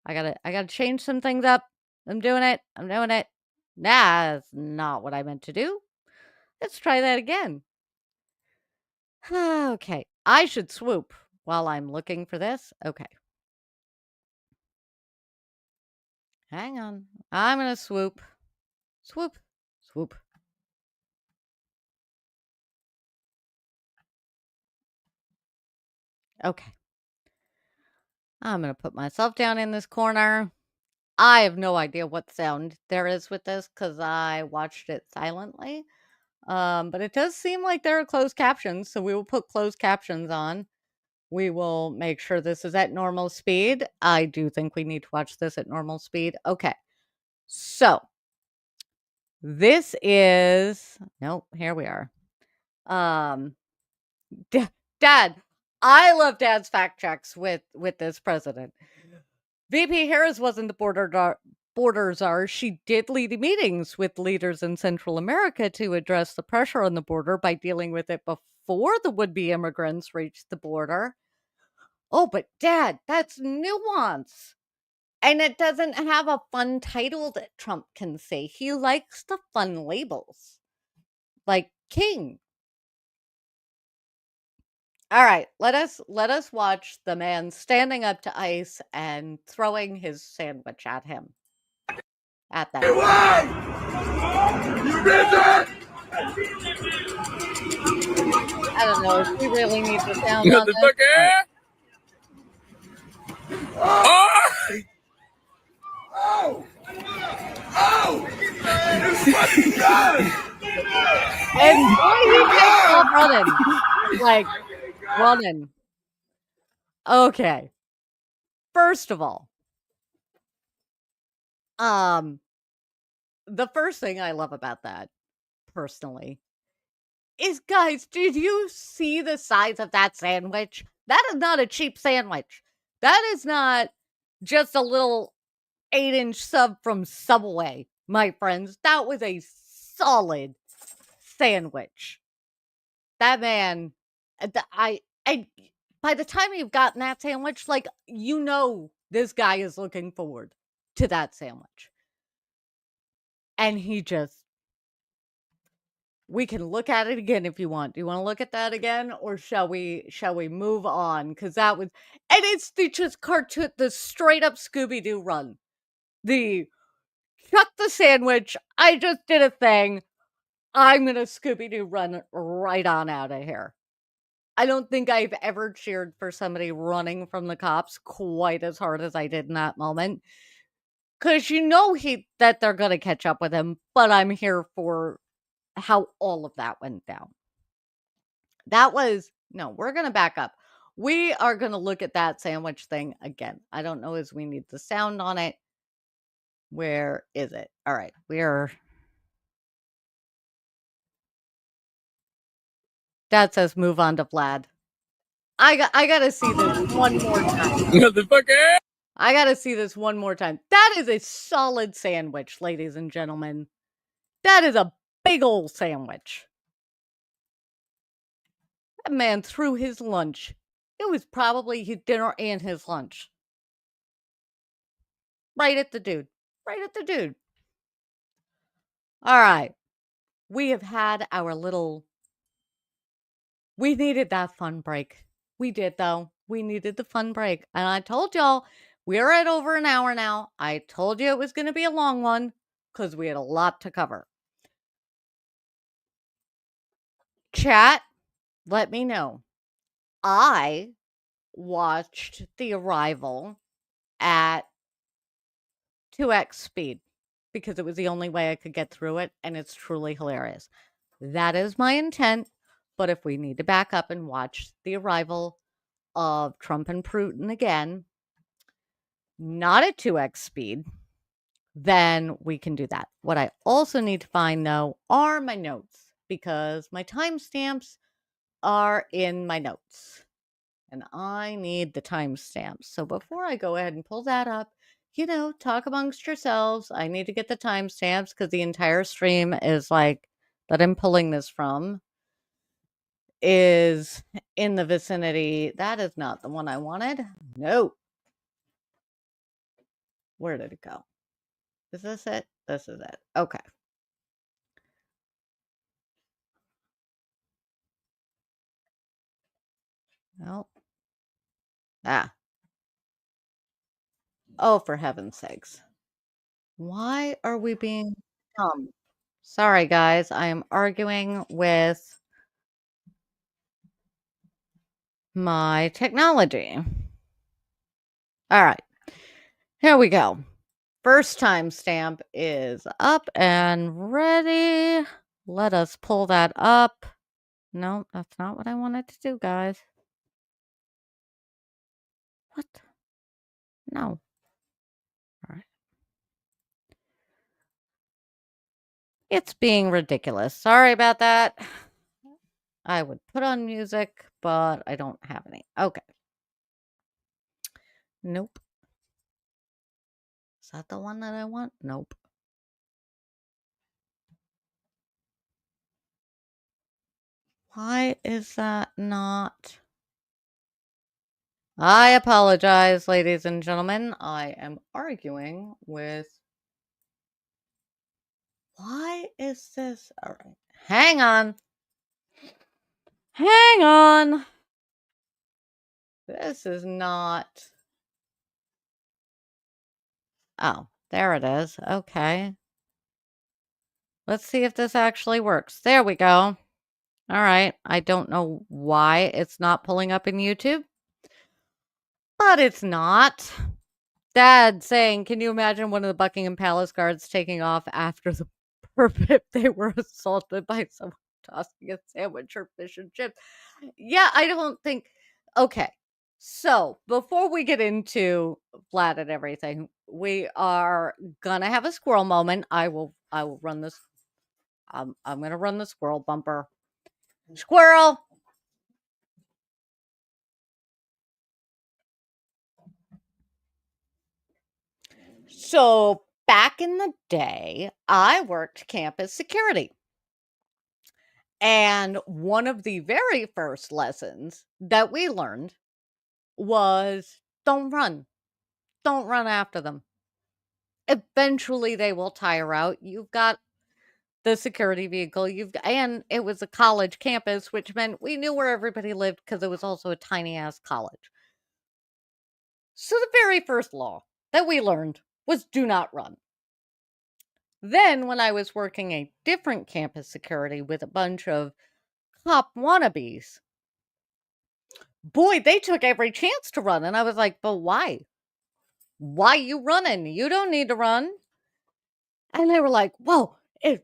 gotta change some things up. I'm doing it. That's not what I meant to do. Let's try that again. Okay. I should swoop while I'm looking for this. Okay. Hang on. I'm gonna swoop. Swoop. Swoop. Okay. I'm gonna put myself down in this corner. I have no idea what sound there is with this because I watched it silently. But it does seem like there are closed captions, so we will put closed captions on. We will make sure this is at normal speed. I do think we need to watch this at normal speed. Okay. So this is nope, here we are. Dad, I love Dad's fact checks with this president. VP Harris wasn't the border czar. She did lead meetings with leaders in Central America to address the pressure on the border by dealing with it before the would-be immigrants reached the border. Oh, but Dad, that's nuance. And it doesn't have a fun title that Trump can say. He likes the fun labels. Like King. All right, let us watch the man standing up to ICE and throwing his sandwich at him. At them. Why? You did that? I don't know if we really need the sound on this. Oh! Oh! It's fucking done! And boy, he takes off running. Like, running. Okay. First of all, the first thing I love about that, personally, is, guys, did you see the size of that sandwich? That is not a cheap sandwich. That is not just a little 8-inch sub from Subway, my friends. That was a solid sandwich. That man, I by the time you've gotten that sandwich, like, you know this guy is looking forward to that sandwich. And he just we can look at it again if you want. Do you want to look at that again, or shall we move on? Because that was, and it's the just cartoon, the straight up Scooby Doo run. The chuck the sandwich. I just did a thing. I'm gonna Scooby Doo run right on out of here. I don't think I've ever cheered for somebody running from the cops quite as hard as I did in that moment. Because you know that they're gonna catch up with him, but I'm here for how all of that went down. That was no, we're gonna back up. We are gonna look at that sandwich thing again. I don't know as we need the sound on it. Where is it? All right, that says move on to Vlad. I gotta see this one more time. Motherfucker! I gotta see this one more time. That is a solid sandwich, ladies and gentlemen. That is a big old sandwich. That man threw his lunch. It was probably his dinner and his lunch. Right at the dude. Right at the dude. All right. We have had our little. We needed that fun break. We did, though. We needed the fun break. And I told y'all, we're at over an hour now. I told you it was going to be a long one because we had a lot to cover. Chat, let me know. I watched The Arrival at 2x speed because it was the only way I could get through it, and it's truly hilarious. That is my intent, but if we need to back up and watch The Arrival of Trump and Putin again, not at 2x speed, then we can do that. What I also need to find, though, are my notes, because my timestamps are in my notes, and I need the timestamps. So before I go ahead and pull that up, talk amongst yourselves. I need to get the timestamps because the entire stream is like that I'm pulling this from is in the vicinity. That is not the one I wanted. No. Where did it go? Is this it? This is it. Okay. Well. Ah. Oh, for heaven's sakes. Why are we being dumb? Sorry, guys. I am arguing with my technology. All right. Here we go. First timestamp is up and ready. Let us pull that up. No, that's not what I wanted to do, guys. What? No. All right. It's being ridiculous. Sorry about that. I would put on music, but I don't have any. Okay. Nope. Is that the one that I want? Nope. Why is that not? I apologize, ladies and gentlemen. I am arguing with. Why is this? All right. Hang on. Hang on. This is not. Oh, there it is. Okay. Let's see if this actually works. There we go. All right. I don't know why it's not pulling up in YouTube, but it's not. Dad saying, can you imagine one of the Buckingham Palace guards taking off after the perp they were assaulted by someone tossing a sandwich or fish and chips? Yeah, I don't think. Okay. So before we get into Vlad and everything, we are gonna have a squirrel moment. I will I will run this. I'm going to run the squirrel bumper. Squirrel! So back in the day, I worked campus security. And one of the very first lessons that we learned was don't run. Don't run after them. Eventually they will tire out. You've got the security vehicle. And it was a college campus, which meant we knew where everybody lived because it was also a tiny ass college. So the very first law that we learned was do not run. Then when I was working a different campus security with a bunch of cop wannabes, boy, they took every chance to run. And I was like, but why? Why you running? You don't need to run. And they were like, well, if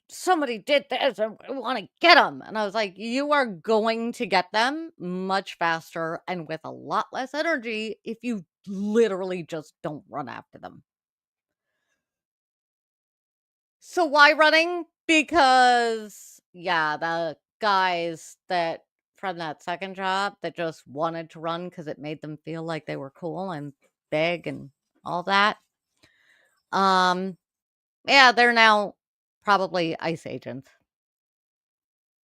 somebody did this and we want to get them. And I was like, you are going to get them much faster and with a lot less energy if you literally just don't run after them. So why running? Because, yeah, the guys that from that second job that just wanted to run because it made them feel like they were cool and big and all that. Yeah, they're now probably ICE agents.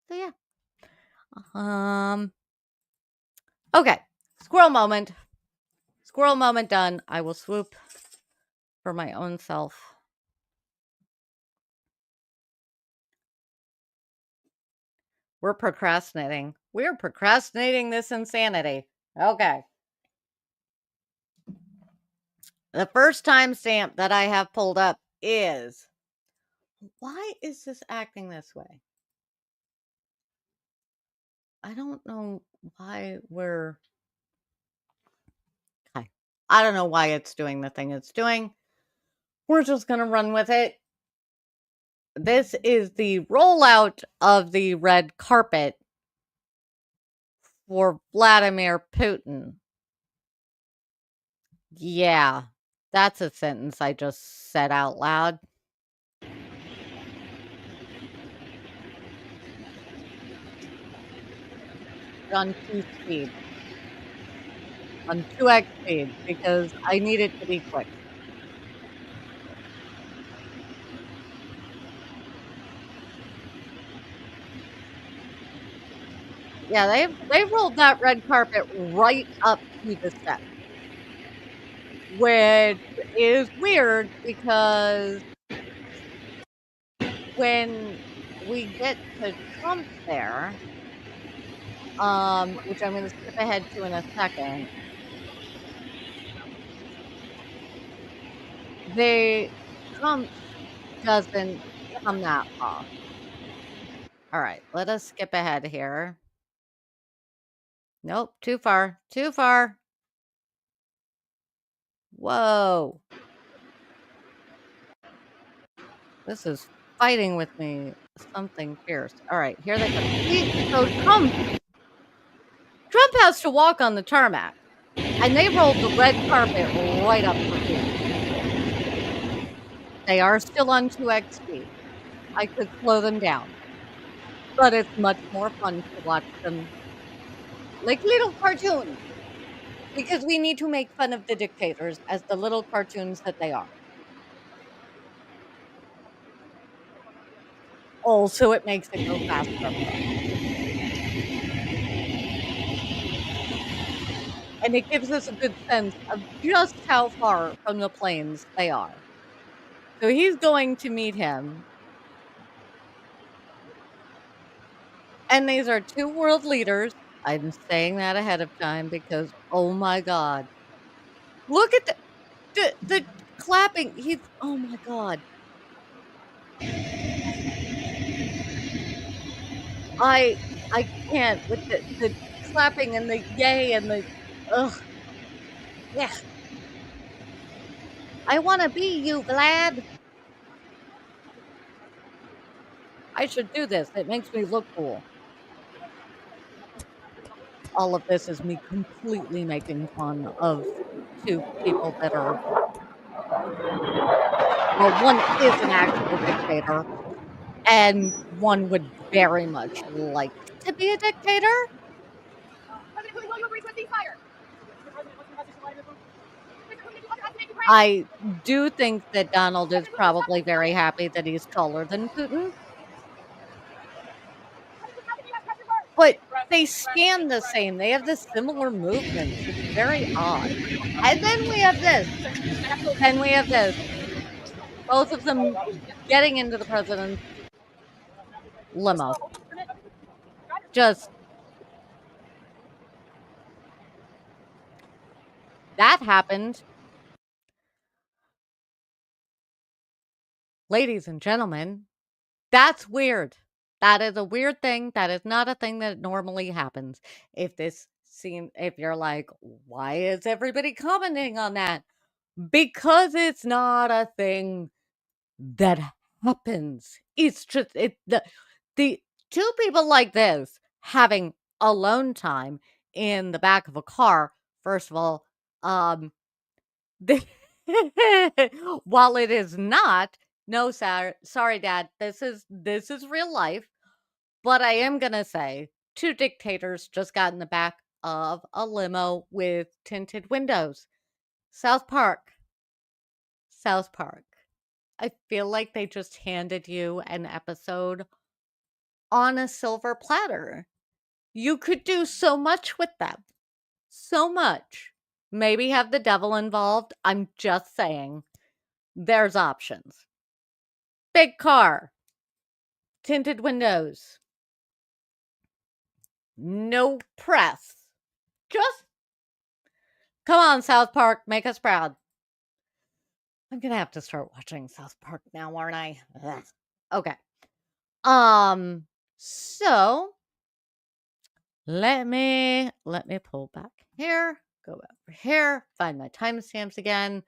So yeah. Okay. Squirrel moment. Squirrel moment done. I will swoop for my own self. We're procrastinating. We're procrastinating this insanity. Okay. The first timestamp that I have pulled up is, why is this acting this way? I don't know why we're, okay. I don't know why it's doing the thing it's doing. We're just going to run with it. This is the rollout of the red carpet for Vladimir Putin. Yeah, that's a sentence I just said out loud. On 2 speed. On 2x speed, because I need it to be quick. Yeah, they rolled that red carpet right up to the steps. Which is weird because when we get to Trump there, which I'm gonna skip ahead to in a second, Trump doesn't come that far. Alright, let us skip ahead here. Nope, too far, too far. Whoa. This is fighting with me something fierce. Alright, here they come. So Trump has to walk on the tarmac, and they rolled the red carpet right up for him. They are still on 2x speed. I could slow them down, but it's much more fun to watch them like little cartoons, because we need to make fun of the dictators as the little cartoons that they are. Also, it makes it go faster. And it gives us a good sense of just how far from the plains they are. So he's going to meet him. And these are 2 world leaders. I'm saying that ahead of time because, oh my god. Look at the clapping. Oh my god. I can't with the clapping and the yay and the, ugh. Yeah. I wanna be you, Vlad. I should do this. It makes me look cool. All of this is me completely making fun of 2 people that are Well, one is an actual dictator, and one would very much like to be a dictator. I do think that Donald is probably very happy that he's taller than Putin. But they stand the same. They have the similar movements. It's very odd. And then we have this. Then we have this. Both of them getting into the president's limo. Just that happened. Ladies and gentlemen, that's weird. That is a weird thing. That is not a thing that normally happens. If you're like, why is everybody commenting on that? Because it's not a thing that happens. It's just the two people like this having alone time in the back of a car. First of all, while it is not, no, sorry, Dad, this is real life. But I am gonna say, two dictators just got in the back of a limo with tinted windows. South Park. South Park. I feel like they just handed you an episode on a silver platter. You could do so much with them. So much. Maybe have the devil involved. I'm just saying. There's options. Big car. Tinted windows. No press. Just come on, South Park. Make us proud. I'm gonna have to start watching South Park now, aren't I? Ugh. Okay. So let me pull back here, go over here, find my timestamps again.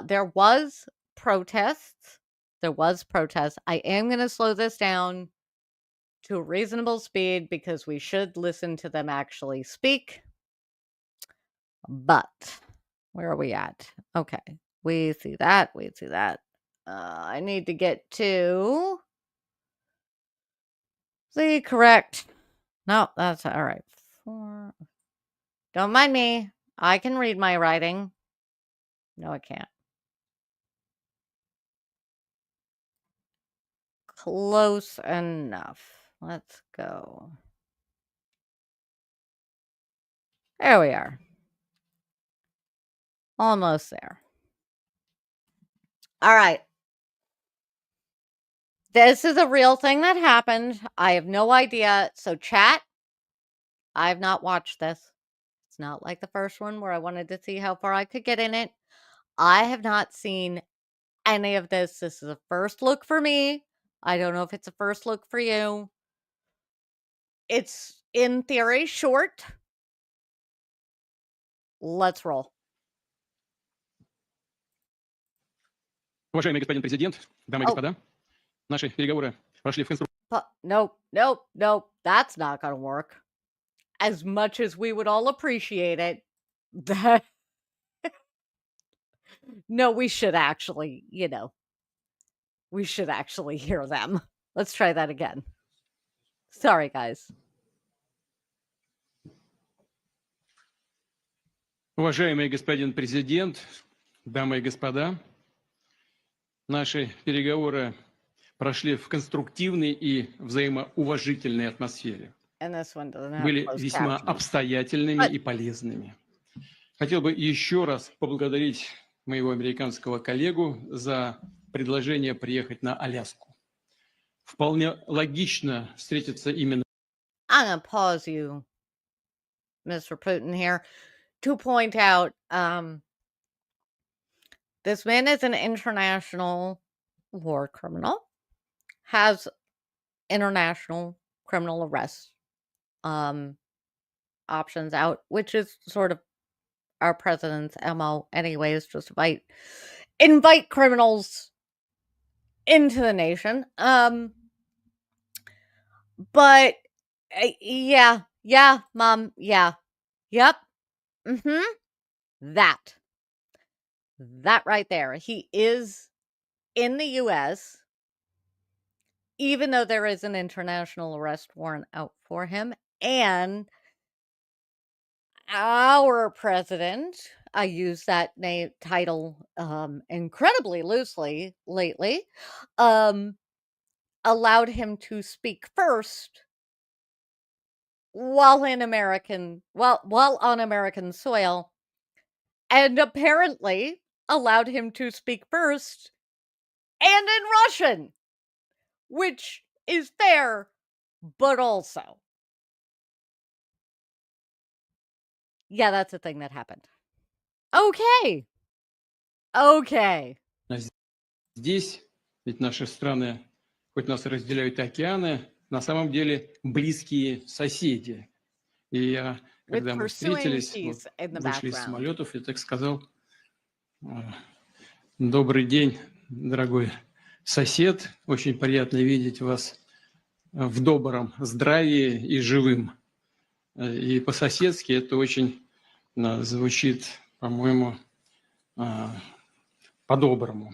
There was protests. I am gonna slow this down to a reasonable speed because we should listen to them actually speak. But where are we at? Okay. We see that. I need to get to the correct. No, that's all right. Don't mind me. I can read my writing. No, I can't. Close enough. Let's go. There we are. Almost there. All right. This is a real thing that happened. I have no idea. So, chat, I have not watched this. It's not like the first one where I wanted to see how far I could get in it. I have not seen any of this. This is a first look for me. I don't know if it's a first look for you. It's, in theory, short. Let's roll. Уважаемый господин президент, дамы и господа, наши переговоры прошли в конструктивном. Nope. That's not going to work. As much as we would all appreciate it, no, we should actually, we should actually hear them. Let's try that again. Sorry, guys. Уважаемый господин президент, дамы и господа, наши переговоры прошли в конструктивной и взаимоуважительной атмосфере. Были весьма обстоятельными и полезными. Хотел бы еще раз поблагодарить моего американского коллегу за предложение приехать на Аляску. Вполне логично встретиться именно. I'm going to pause you, Mr. Putin, here to point out this man is an international war criminal, has international criminal arrest options out, which is sort of our president's MO anyways, just invite criminals into the nation. But yeah, Mom, yeah. Yep. That right there. He is in the US, even though there is an international arrest warrant out for him, and our president, I use that name title incredibly loosely lately, um, allowed him to speak first while on American soil, and apparently allowed him to speak first and in Russian, which is fair, but also, yeah, that's a thing that happened. Okay. Okay. Здесь, ведь наши страны, хоть нас и разделяют океаны, на самом деле близкие соседи. И я, With когда мы pursuing встретились, вот, peace in the вышли из background. самолетов, я так сказал: добрый день, дорогой сосед, очень приятно видеть вас в добром здравии и живым. И по-соседски это очень звучит, по-моему, по-доброму.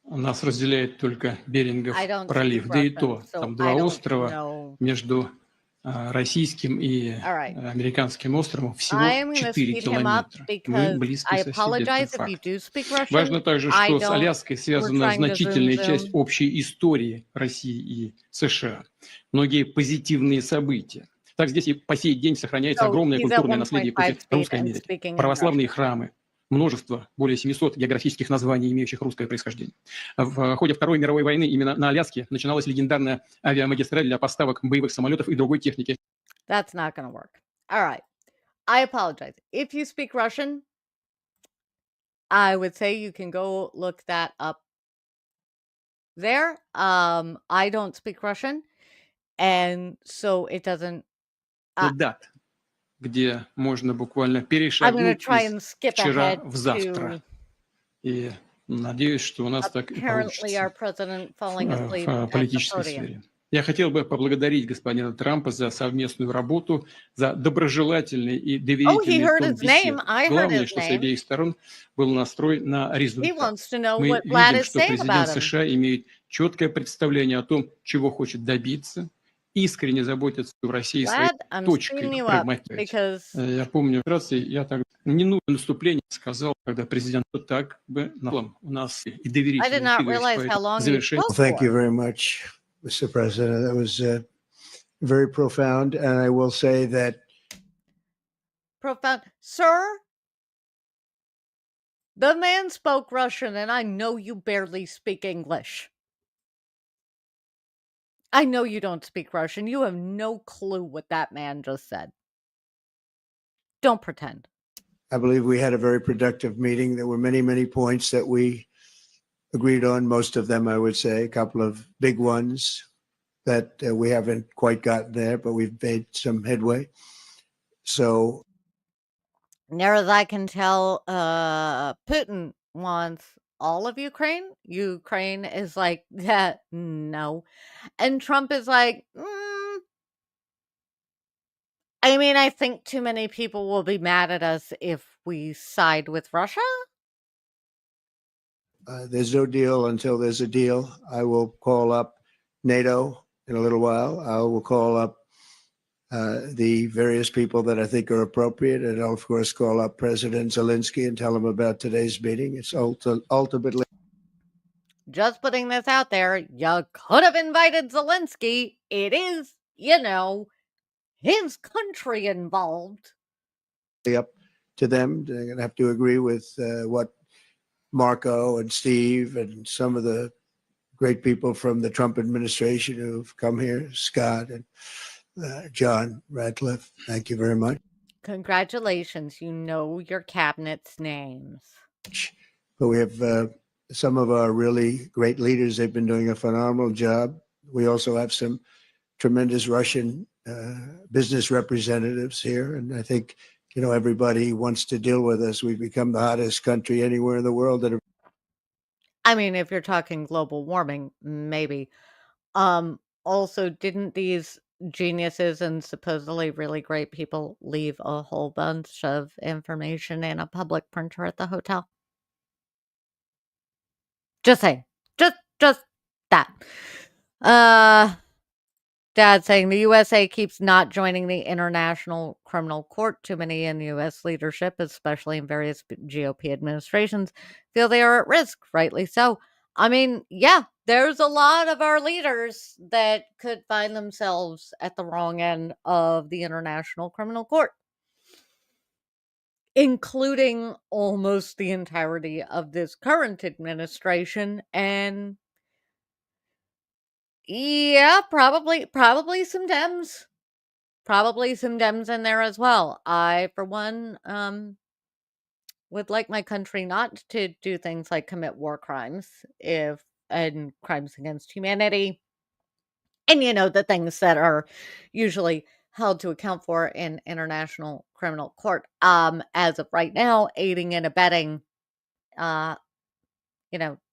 Нас разделяет только Берингов I don't пролив, speak да и Russian, то, so там I два don't острова know. между российским и All right. американским островом всего I'm going to 4 speed him up километра. Мы because близкие I соседи, это apologize if you факт. do speak Russian. Важно также, I что с don't. Аляской We're связана trying to значительная zoom. часть общей истории России и США. Многие позитивные события. Так здесь и по сей день сохраняется So огромное he's at культурное наследие 1.5 после speed русской and Америки. speaking in Православные Russian. храмы, множество, более 700 географических названий, имеющих русское происхождение. В ходе Второй мировой войны именно на Аляске начиналась легендарная авиамагистраль для поставок боевых самолетов и другой техники. That's not going to work. All right. I apologize. If you speak Russian, I would say you can go look that up there. I don't speak Russian, and so it doesn't. Дат, где можно буквально I'm going to перешагнуть try из and skip вчера ahead в завтра. to И надеюсь, что у нас так и apparently our получится president falling asleep в at the политической podium. сфере. Я хотел бы поблагодарить господина Трампа за совместную работу, за доброжелательный и Oh, he доверительный heard тон his name. беседы. I heard Главное, his что с name. обеих сторон был настрой на He результат. wants to know Мы what Vlad видим, is что saying президент about him. США имеет четкое представление о том, чего хочет добиться, искренне заботится о России своей Vlad, I'm точкой speeding you up прагматичности. because Я помню, я так не нужно наступление сказал, когда президент так бы у нас и I did доверительный not период, realize how поэтому long you завершение. spoke Thank you for. very much, Mr. President. That was very profound. And I will say that Profound. Sir, the man spoke Russian, and I know you barely speak English. I know you don't speak Russian. You have no clue what that man just said. Don't pretend. I believe we had a very productive meeting. There were many, many points that we agreed on. Most of them, I would say, a couple of big ones that we haven't quite gotten there, but we've made some headway. So, Near as I can tell, Putin wants all of Ukraine. Ukraine is like, yeah, no. And Trump is like, I mean, I think too many people will be mad at us if we side with Russia. there's no deal until there's a deal. I will call up NATO in a little while. I will call up the various people that I think are appropriate. And I'll, of course, call up President Zelensky and tell him about today's meeting. It's ultimately. Just putting this out there, you could have invited Zelensky. It is, his country involved. Up to them. They're going to have to agree with what Marco and Steve and some of the great people from the Trump administration who've come here, Scott and John Radcliffe. Thank you very much. Congratulations. You know your cabinet's names. But we have some of our really great leaders. They've been doing a phenomenal job. We also have some tremendous Russian business representatives here. And I think, everybody wants to deal with us. We've become the hottest country anywhere in the world. I mean, if you're talking global warming, maybe. Also, didn't these geniuses and supposedly really great people leave a whole bunch of information in a public printer at the hotel? Just saying. Just that. Dad saying the USA keeps not joining the International Criminal Court. Too many in U.S. leadership, especially in various GOP administrations, feel they are at risk, rightly so. I mean, yeah, there's a lot of our leaders that could find themselves at the wrong end of the International Criminal Court, including almost the entirety of this current administration. And yeah, probably some Dems. Probably some Dems in there as well. I, for one, would like my country not to do things like commit war crimes and crimes against humanity. And the things that are usually held to account for in international criminal court. As of right now, aiding and abetting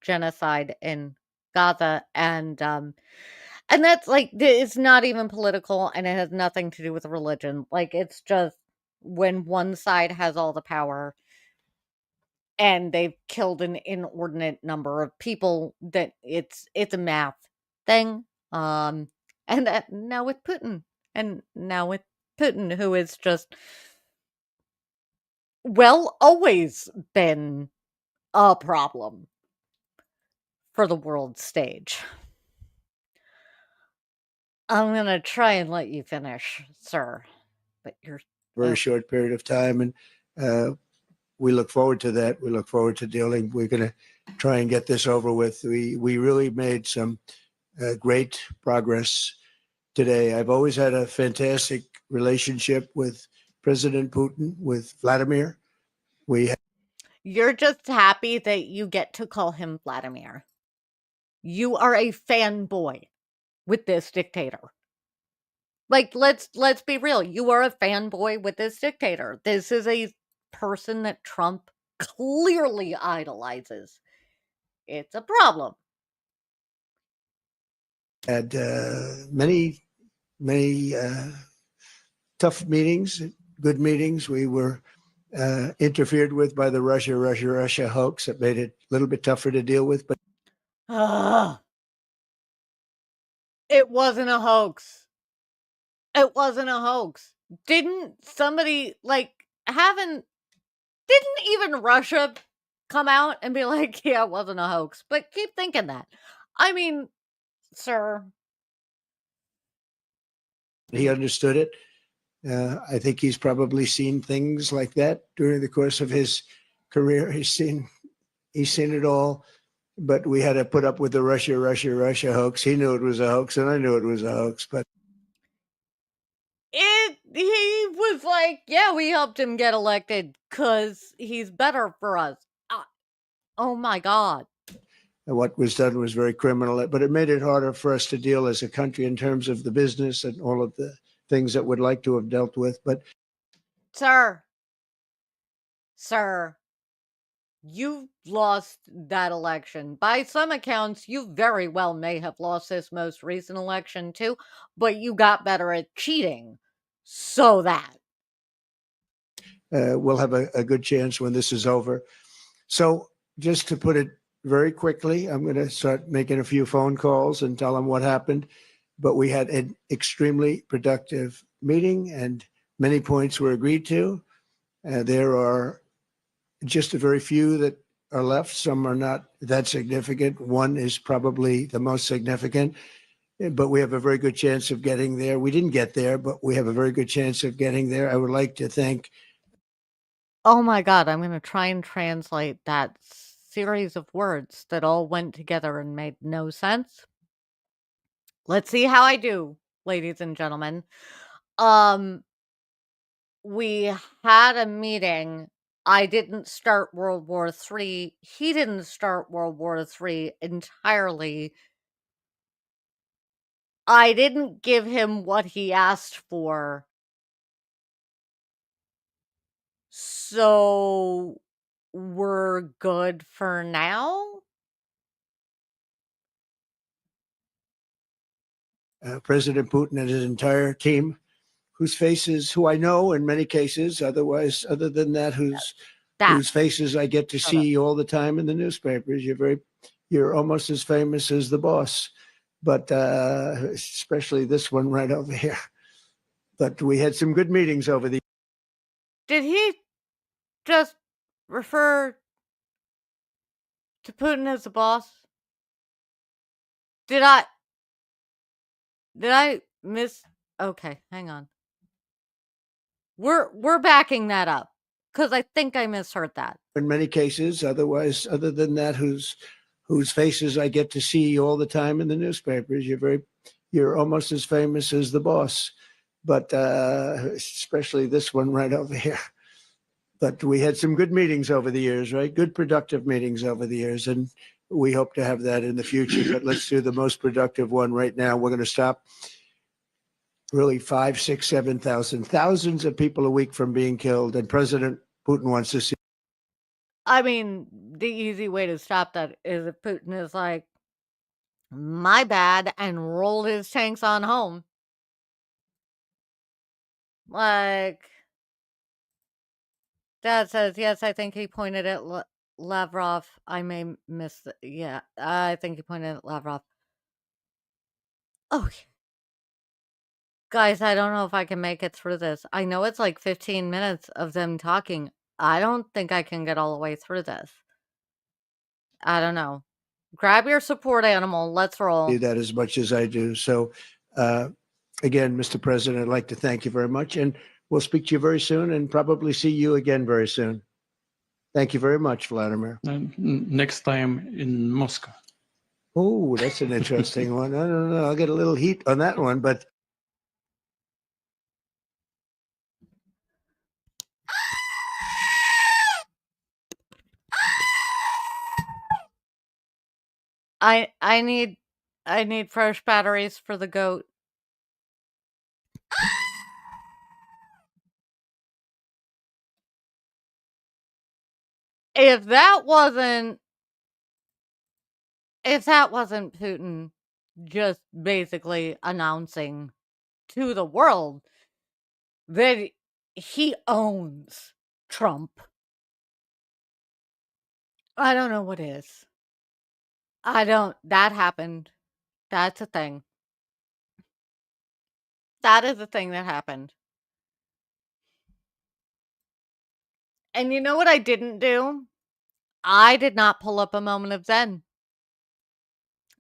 genocide in Gaza, and that's like, it's not even political, and it has nothing to do with religion. Like, it's just when one side has all the power and they've killed an inordinate number of people, that it's a math thing. And that now with Putin, who is just, well, always been a problem for the world stage. I'm gonna try and let you finish, sir, but you're very short period of time, and we look forward to that. We look forward to dealing. We're going to try and get this over with. We really made some great progress today. I've always had a fantastic relationship with President Putin, with Vladimir. You're just happy that you get to call him Vladimir. You are a fanboy with this dictator. Like, let's be real. You are a fanboy with this dictator. This is a person that Trump clearly idolizes. It's a problem. Had many tough meetings, good meetings. We were interfered with by the Russia hoax. That made it a little bit tougher to deal with. But it wasn't a hoax. It wasn't a hoax. Didn't somebody, didn't even Russia come out and be like, yeah, it wasn't a hoax? But keep thinking that. I mean, sir. He understood it. I think he's probably seen things like that during the course of his career. He's seen it all. But we had to put up with the Russia hoax. He knew it was a hoax, and I knew it was a hoax. But he was like, yeah, we helped him get elected because he's better for us. Oh my God. And what was done was very criminal, but it made it harder for us to deal as a country in terms of the business and all of the things that we'd like to have dealt with. But Sir, you lost that election. By some accounts, you very well may have lost this most recent election too, but you got better at cheating. So that we'll have a good chance when this is over. So just to put it very quickly, I'm going to start making a few phone calls and tell them what happened. But we had an extremely productive meeting, and many points were agreed to. There are just a very few that are left. Some are not that significant. One is probably the most significant, but we have a very good chance of getting there. We didn't get there, but we have a very good chance of getting there. I would like to thank. Oh my God, I'm going to try and translate that series of words that all went together and made no sense. Let's see how I do, ladies and gentlemen. We had a meeting. I didn't start World War III. He didn't start World War III entirely. I didn't give him what he asked for. So we're good for now? President Putin and his entire team, whose faces, who I know in many cases, other than that, whose faces I get to see all the time in the newspapers. You're you're almost as famous as the boss, but especially this one right over here. But we had some good meetings over the. Did he just refer to Putin as the boss? Did I miss? Okay, hang on. We're backing that up because I think I misheard that. In many cases, otherwise, other than that, whose faces I get to see all the time in the newspapers. You're almost as famous as the boss, but especially this one right over here. But we had some good meetings over the years, right? Good productive meetings over the years, and we hope to have that in the future. But let's do the most productive one right now. We're going to stop really 5, 6, 7,000, thousands of people a week from being killed, and President Putin wants to see. I mean, the easy way to stop that is if Putin is like, my bad, and rolled his tanks on home. Like, Dad says, yes, I think he pointed at Lavrov. I may miss yeah, I think he pointed at Lavrov. Oh, guys, I don't know if I can make it through this. I know it's like 15 minutes of them talking. I don't think I can get all the way through this. I don't know. Grab your support animal. Let's roll. Do that as much as I do. So, again, Mr. President, I'd like to thank you very much, and we'll speak to you very soon, and probably see you again very soon. Thank you very much, Vladimir. Next time in Moscow. Oh, that's an interesting one. I don't know. I'll get a little heat on that one, but. I need fresh batteries for the goat. If that wasn't Putin just basically announcing to the world that he owns Trump, I don't know what is. That happened. That's a thing. That is a thing that happened. And you know what I didn't do? I did not pull up a moment of Zen.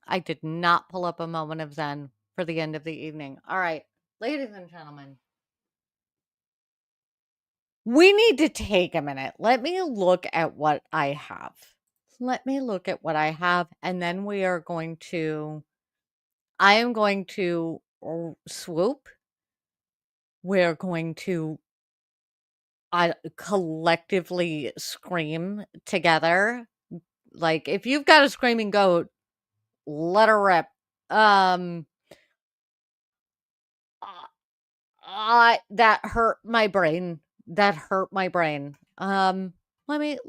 I did not pull up a moment of Zen for the end of the evening. All right, ladies and gentlemen, we need to take a minute. Let me look at what I have. And then I am going to swoop. We're going to collectively scream together. Like, if you've got a screaming goat, let her rip. That hurt my brain. Let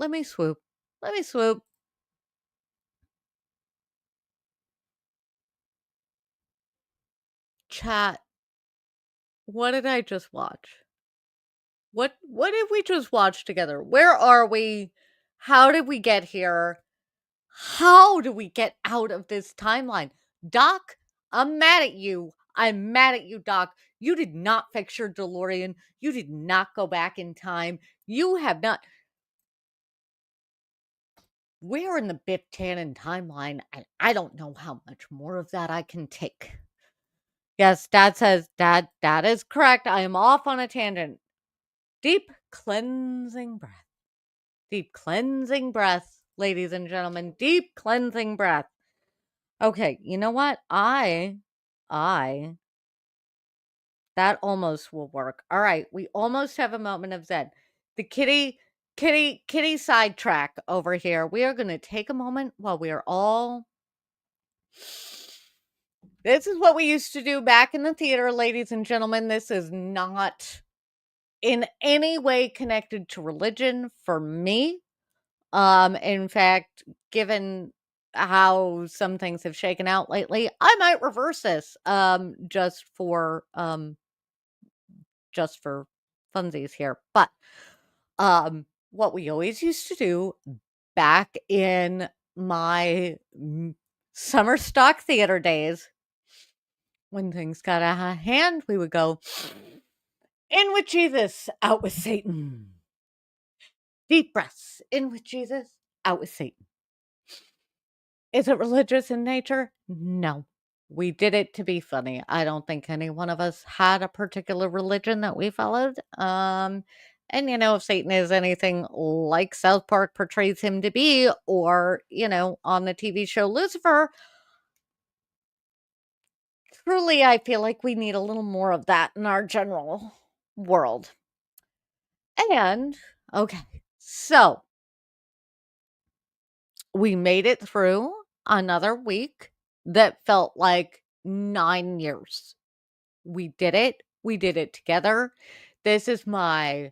me swoop. Chat. What did I just watch? What did we just watch together? Where are we? How did we get here? How do we get out of this timeline? Doc, I'm mad at you. I'm mad at you, Doc. You did not fix your DeLorean. You did not go back in time. You have not. We're in the Biff Tannen timeline, and I don't know how much more of that I can take. Yes, Dad says, that is correct. I am off on a tangent. Deep cleansing breath. Deep cleansing breath, ladies and gentlemen. Deep cleansing breath. Okay, you know what? That almost will work. All right, we almost have a moment of Zen. The kitty sidetrack over here. We are going to take a moment while we are all. This is what we used to do back in the theater, ladies and gentlemen. This is not in any way connected to religion for me. In fact, given how some things have shaken out lately, I might reverse this just for funsies here. But what we always used to do back in my summer stock theater days, when things got out of hand, we would go, in with Jesus, out with Satan. Deep breaths, in with Jesus, out with Satan. Is it religious in nature? No. We did it to be funny. I don't think any one of us had a particular religion that we followed. And if Satan is anything like South Park portrays him to be, or, on the TV show Lucifer, truly I feel like we need a little more of that in our general world. And, okay, so we made it through another week that felt like 9 years. We did it. We did it together. This is my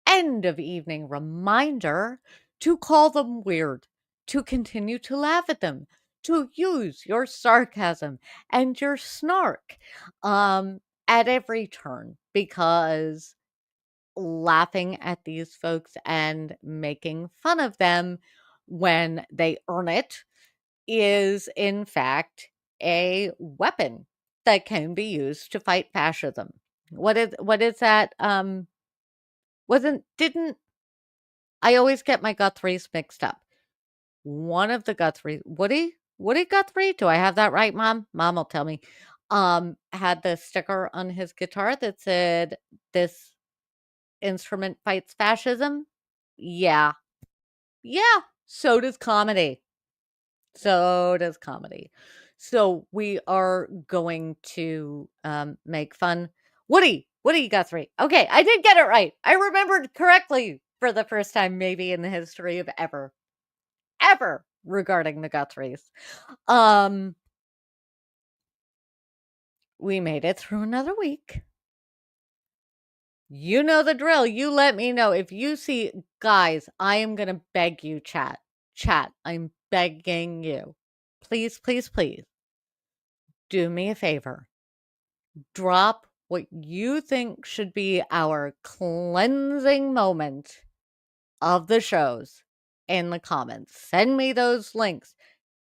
end of evening reminder to call them weird, to continue to laugh at them, to use your sarcasm and your snark at every turn, because laughing at these folks and making fun of them when they earn it is, in fact, a weapon that can be used to fight fascism. What is that? Didn't I always get my Guthries mixed up? One of the Guthrie, Woody Guthrie? Do I have that right, Mom? Mom will tell me. Had the sticker on his guitar that said, "This instrument fights fascism." Yeah. Yeah. So does comedy. So does comedy. So we are going to make fun. Woody Guthrie. Okay, I did get it right. I remembered correctly for the first time, maybe in the history of ever regarding the Guthries. We made it through another week. You know the drill. You let me know if you see, guys. I am gonna beg you, chat. I'm begging you. Please, please, please. Do me a favor. Drop what you think should be our cleansing moment of the shows in the comments. Send me those links.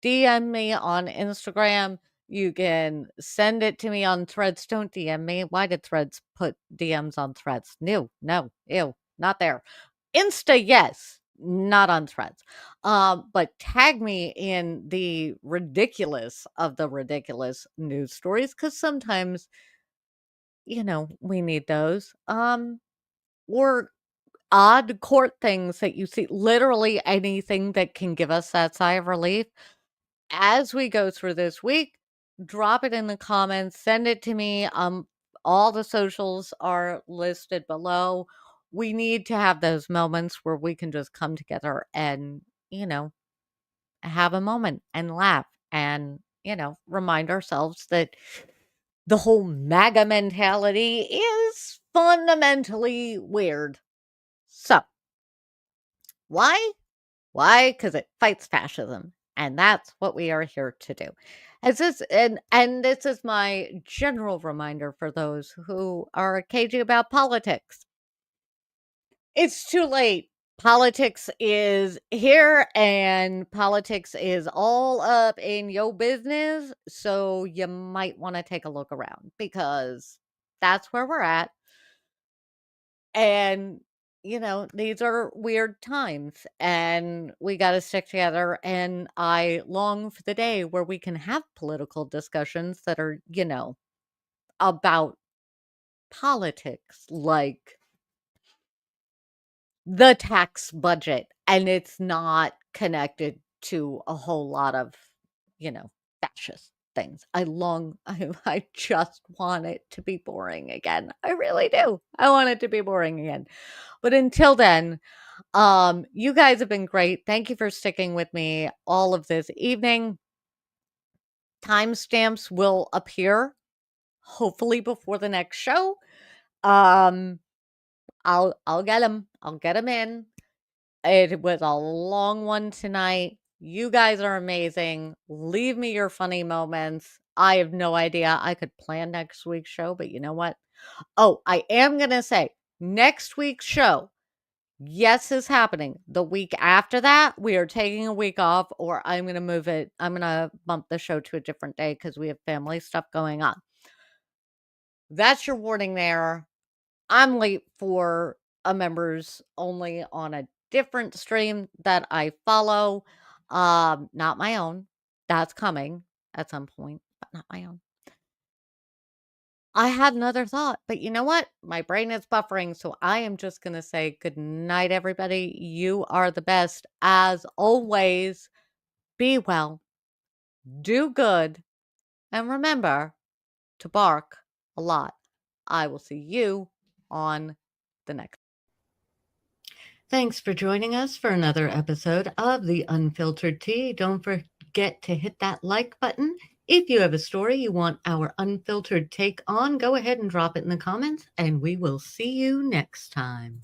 DM me on Instagram. You can send it to me on Threads. Don't DM me. Why did Threads put DMs on Threads? No, ew, not there. Insta, yes, not on Threads. But tag me in the ridiculous of the ridiculous news stories, because sometimes, we need those. Or odd court things that you see, literally anything that can give us that sigh of relief. As we go through this week, drop it in the comments, send it to me. All the socials are listed below. We need to have those moments where we can just come together and, have a moment and laugh and, remind ourselves that the whole MAGA mentality is fundamentally weird. So, why? Why? Because it fights fascism, and that's what we are here to do. And this is my general reminder for those who are cagey about politics. It's too late. Politics is here, and politics is all up in your business. So you might want to take a look around, because that's where we're at. And, these are weird times, and we got to stick together. And I long for the day where we can have political discussions that are, about politics, like the tax budget, and it's not connected to a whole lot of, fascist things. I just want it to be boring again. I really do. I want it to be boring again. But until then, you guys have been great. Thank you for sticking with me all of this evening. Timestamps will appear hopefully before the next show. I'll get them. I'll get them in. It was a long one tonight. You guys are amazing. Leave me your funny moments. I have no idea. I could plan next week's show, but you know what? Oh, I am going to say next week's show, yes is happening. The week after that, we are taking a week off, or I'm going to move it. I'm going to bump the show to a different day because we have family stuff going on. That's your warning there. I'm late for a members only on a different stream that I follow. Not my own. That's coming at some point, but not my own. I had another thought, but you know what? My brain is buffering, so I am just going to say good night, everybody. You are the best. As always, be well, do good, and remember to bark a lot. I will see you on the next. Thanks for joining us for another episode of The Unfiltered Tea. Don't forget to hit that like button. If you have a story you want our unfiltered take on, go ahead and drop it in the comments, and we will see you next time.